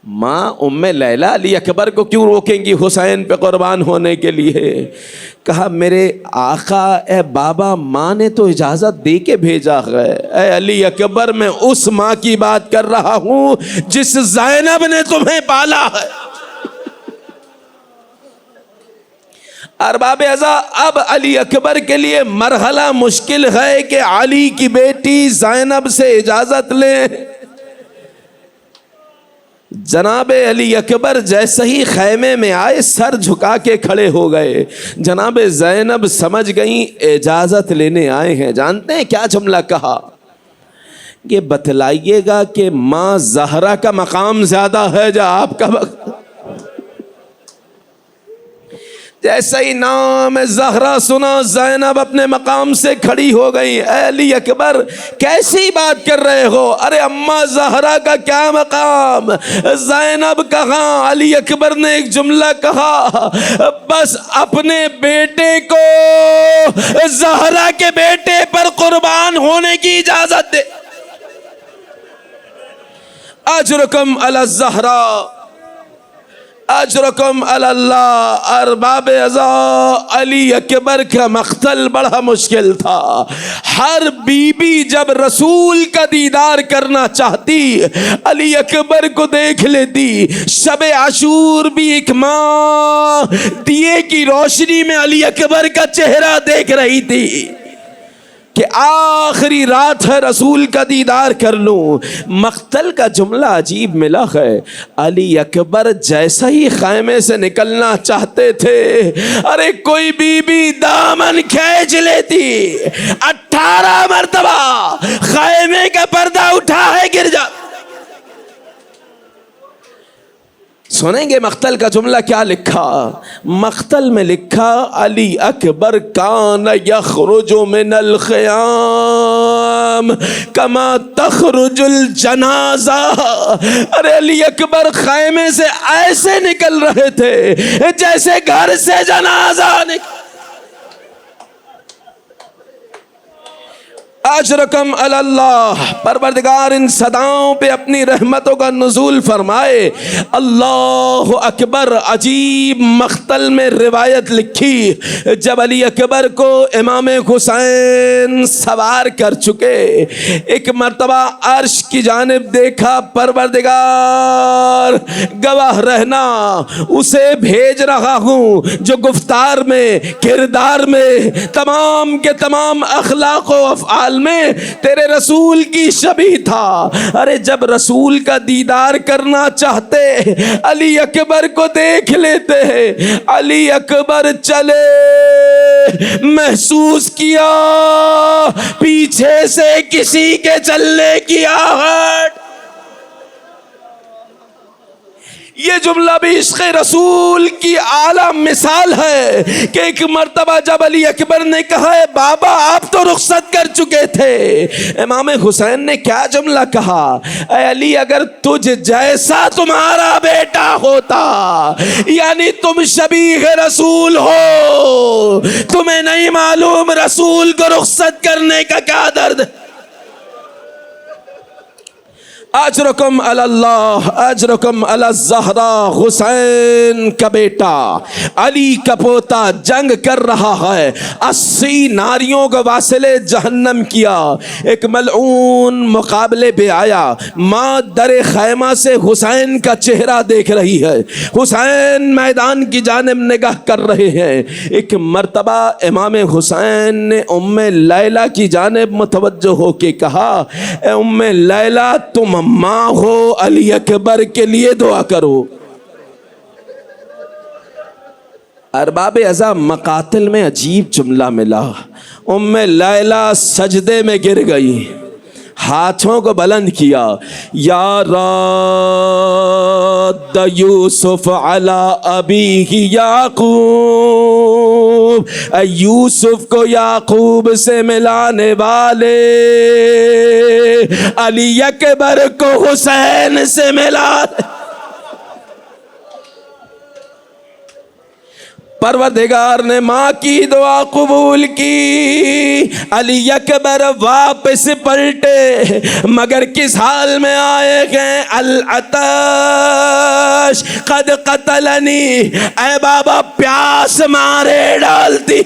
ماں ام لیلا علی اکبر کو کیوں روکیں گی حسین پہ قربان ہونے کے لیے؟ کہا میرے آقا اے بابا ماں نے تو اجازت دے کے بھیجا ہے. اے علی اکبر میں اس ماں کی بات کر رہا ہوں جس زینب نے تمہیں پالا ہے. ارباب ازا، اب علی اکبر کے لیے مرحلہ مشکل ہے کہ علی کی بیٹی زینب سے اجازت لیں. جناب علی اکبر جیسے ہی خیمے میں آئے سر جھکا کے کھڑے ہو گئے. جناب زینب سمجھ گئیں اجازت لینے آئے ہیں. جانتے ہیں کیا جملہ کہا؟ کہ بتلائیے گا کہ ماں زہرا کا مقام زیادہ ہے یا آپ کا جیسے ہی نام زہرا سنا زینب اپنے مقام سے کھڑی ہو گئی. اے علی اکبر کیسی بات کر رہے ہو؟ ارے اماں زہرا کا کیا مقام، زینب کہاں؟ علی اکبر نے ایک جملہ کہا، بس اپنے بیٹے کو زہرا کے بیٹے پر قربان ہونے کی اجازت دے. اجرکم علی الزہرا اجرکم علی اللہ. ارباب ازا علی اکبر کا مقتل بڑا مشکل تھا. ہر بی بی جب رسول کا دیدار کرنا چاہتی علی اکبر کو دیکھ لیتی. شب عاشور بھی ایک ماں دیے کی روشنی میں علی اکبر کا چہرہ دیکھ رہی تھی کہ آخری رات ہے رسول کا دیدار کر لوں. مقتل کا جملہ عجیب ملا ہے. علی اکبر جیسا ہی خیمے سے نکلنا چاہتے تھے، ارے کوئی بی بی دامن کھینچ لیتی. 18 مرتبہ خیمے کا پردہ اٹھا ہے گر جا. سنیں گے مقتل کا جملہ کیا لکھا؟ مقتل میں لکھا علی اکبر کان یخرج من الخیام کما تخرج الجنازہ. ارے علی اکبر خیمے سے ایسے نکل رہے تھے جیسے گھر سے جنازہ نکل. اجرکم علی اللہ. پروردگار ان صداؤں پہ اپنی رحمتوں کا نزول فرمائے. اللہ اکبر. عجیب مقتل میں روایت لکھی، جب علی اکبر کو امام حسین سوار کر چکے، ایک مرتبہ عرش کی جانب دیکھا. پروردگار گواہ رہنا اسے بھیج رہا ہوں جو گفتار میں، کردار میں، تمام کے تمام اخلاق و افعال میں تیرے رسول کی شبیہ تھا. ارے جب رسول کا دیدار کرنا چاہتے علی اکبر کو دیکھ لیتے. علی اکبر چلے، محسوس کیا پیچھے سے کسی کے چلنے کی آہٹ. یہ جملہ بھی عشق رسول کی اعلیٰ مثال ہے کہ ایک مرتبہ جب علی اکبر نے کہا ہے بابا آپ تو رخصت کر چکے تھے، امام حسین نے کیا جملہ کہا؟ اے علی اگر تجھ جیسا تمہارا بیٹا ہوتا، یعنی تم شبیہ رسول ہو، تمہیں نہیں معلوم رسول کو رخصت کرنے کا کیا درد. اجرکم علی اللہ اجرکم علی الزہرا. حسین کا بیٹا علی کا پوتا جنگ کر رہا ہے، 80 ناریوں کو واصل جہنم کیا. ایک ملعون مقابلے پہ آیا، ماں در خیمہ سے حسین کا چہرہ دیکھ رہی ہے، حسین میدان کی جانب نگاہ کر رہے ہیں. ایک مرتبہ امام حسین نے ام لیلہ کی جانب متوجہ ہو کے کہا، اے ام لیلہ تم ماں ہو، علی اکبر کے لیے دعا کرو. ارباب ازا مقاتل میں عجیب جملہ ملا. ام لیلہ سجدے میں گر گئی، ہاتھوں کو بلند کیا، یا راد یوسف علی ابیہ یعقوب. اے یوسف کو یعقوب سے ملانے والے، علی اکبر کو حسین سے ملا. پروردگار نے ماں کی دعا قبول کی. علی اکبر واپس پلٹے، مگر کس حال میں آئے گئے؟ العطش قد قتلنی. اے بابا پیاس مارے ڈالتی.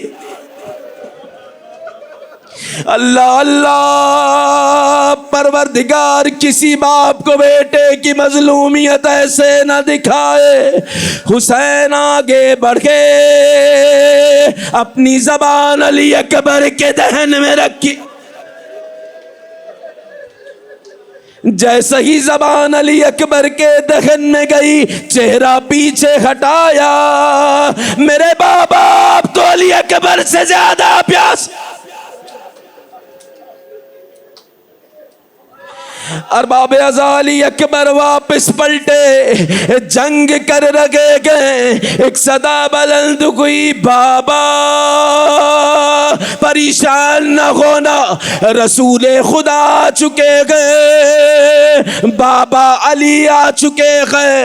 اللہ اللہ. پروردگار کسی باپ کو بیٹے کی مظلومیت ایسے نہ دکھائے. حسین آگے بڑھ کے اپنی زبان علی اکبر کے دہن میں رکھی. جیسے ہی زبان علی اکبر کے دہن میں گئی، چہرہ پیچھے ہٹایا. میرے بابا اب تو علی اکبر سے زیادہ پیاس. ارباب علی اکبر واپس پلٹے، جنگ کر رگے گئے، ایک صدا بلند ہوئی بابا پریشان نہ ہونا، رسول خدا آ چکے گئے، بابا علی آ چکے گئے،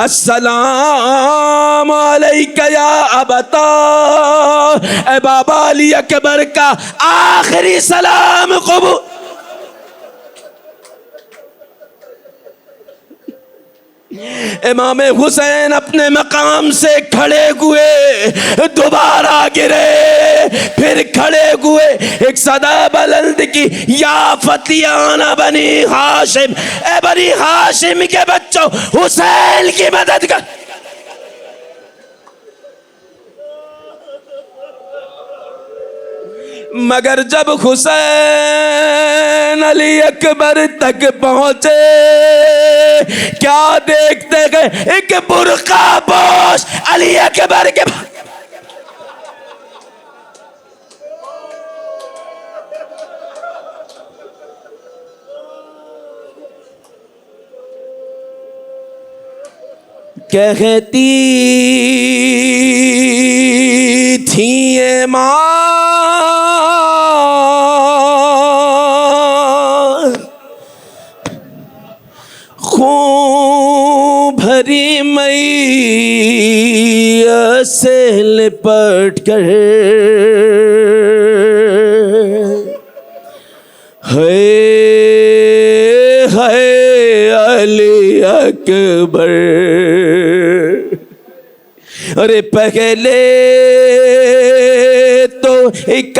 السلام علیکہ یا ابتا، اے بابا علی اکبر کا آخری سلام قبول۔ امام حسین اپنے مقام سے کھڑے ہوئے، دوبارہ گرے، پھر کھڑے ہوئے، ایک صدا بلند کی، یا فتیان بنی ہاشم، اے بنی ہاشم کے بچوں حسین کی مدد کر۔ مگر جب حسین علی اکبر تک پہنچے، کیا دیکھتے گئے؟ ایک برقع پوش علی اکبر کے کہتی تھی ماں خون بھری میت سے لپٹ کر، ہے علی اکبر، ارے پہلے تو ایک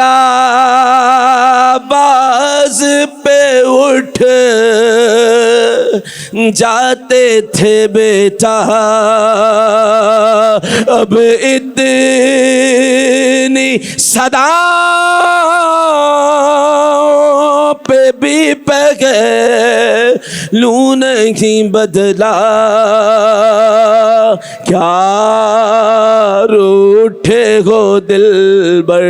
آواز پہ اٹھ جاتے تھے بیٹا، اب اتنی صدا پہ بھی پہلو نہیں بدلا، کیا روٹھے ہو دلبر،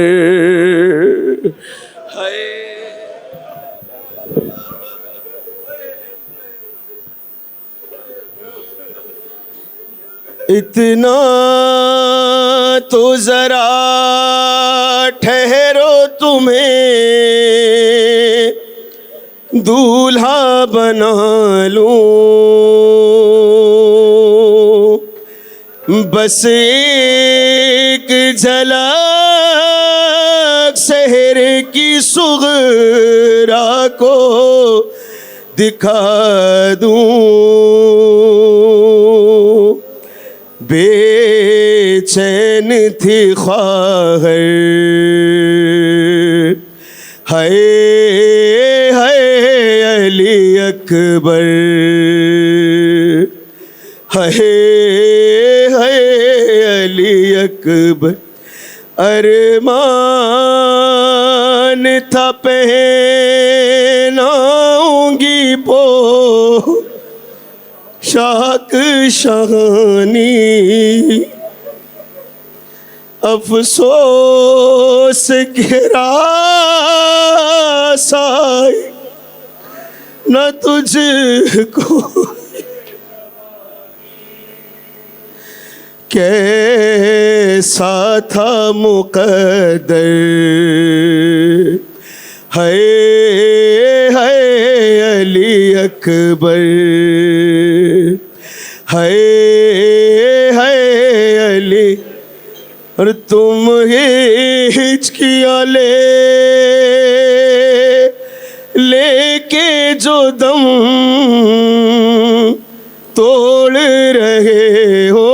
اتنا تو ذرا ٹھہرو تمہیں دولہا بنا لوں، بس ایک جھلک شہر کی صغرا کو دکھا دوں، بے چین تھی خواہر، ہے علی اکبر، ہے علی اکبر، ارمان تھا پہناؤں گی پوشاک شانی، افسوس گرا سائی نہ تجھ کو، کیسا تھا مقدر، ہے علی اکبر، ہے علی، اور تم ہچکیاں لے کے جو دم توڑ رہے ہو،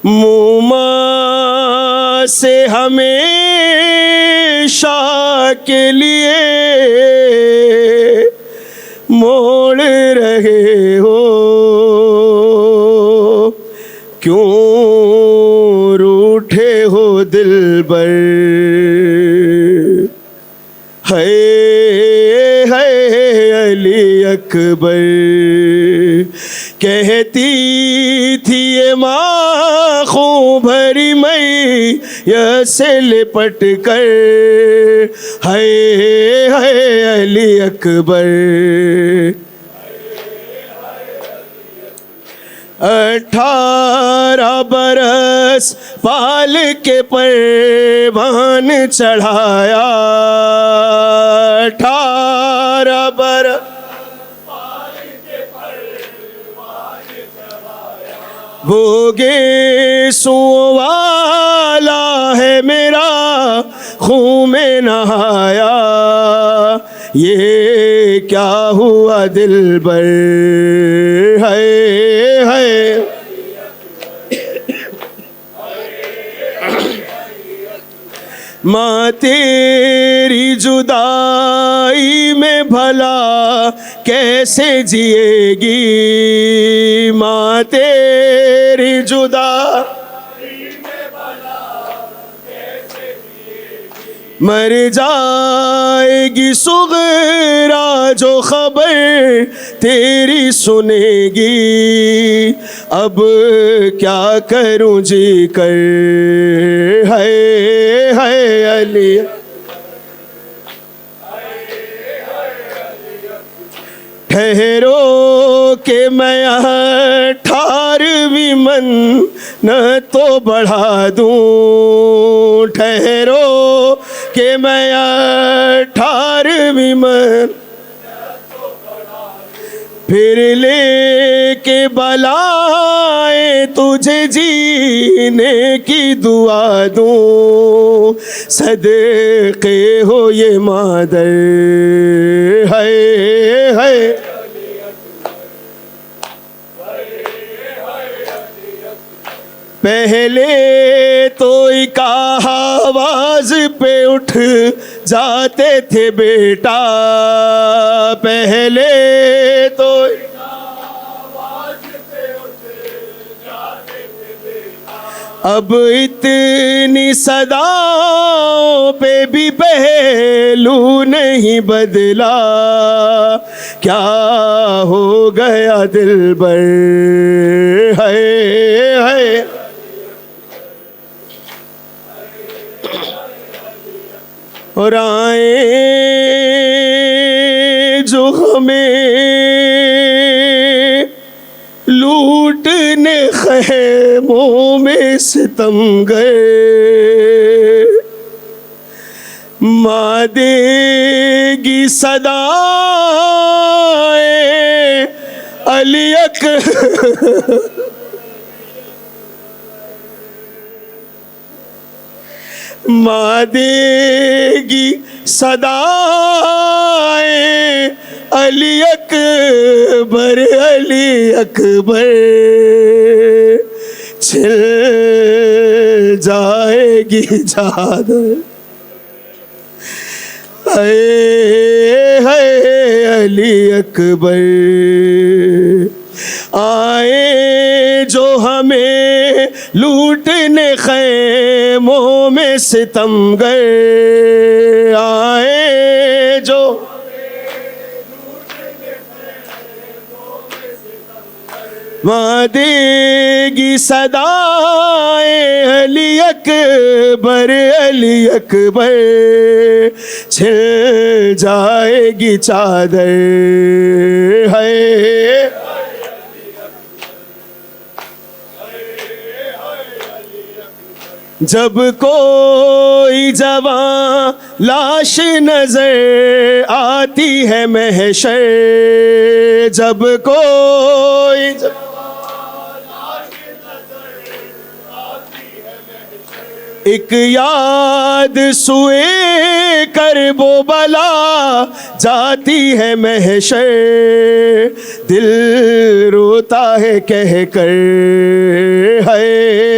موما سے ہمیشہ کے لیے موڑ رہے ہو، کیوں روٹھے ہو دلبر، ہے علی اکبر، کہتی تھی یہ ماں خون بھری سے لپٹ کر ہے علی اکبر 18 برس پال کے پروان چڑھایا 18 برس وہ گیسوں والا ہے میرا خون میں نہایا یہ کیا ہوا دلبر ہے ماں تیری جدائی میں بھلا کیسے جیے گی ماں تیری جدائی میں بھلا کیسے جیے گی مر جائے گی صغرا جو خبر تیری سنے گی اب کیا کروں جی کر ہے علی ٹھہرو کہ میں 18ویں منت تو بڑھا دوں ٹھہرو کہ میں 18ویں منت پھر لے کے بلائیں تجھے جینے کی دعا دوں صدقے ہو یہ مادر ہے پہلے تو ایک آواز پہ اٹھ جاتے تھے بیٹا پہلے تو ایک آواز پہ اٹھ جاتے تھے بیٹا اب اتنی صداؤں پہ بھی پہلو نہیں بدلا کیا ہو گیا دلبر ہے اور آئیں جو ہمیں لوٹنے خیموں میں ستم گئے ماں دے گی صدائیں علی ماں دے گی صدائیں علی اکبر چھل جائے گی چادر ہے علی اکبر آئے جو ہمیں لوٹنے خیموں میں ستم گئے آئے جو ماں دے گی صدائیں علی اکبر چھل جائے گی چادر ہے جب کوئی جوان لاش نظر آتی ہے محشر جب کوئی ایک یاد سوئے کرب و بلا جاتی ہے محشر دل روتا ہے کہہ کر ہے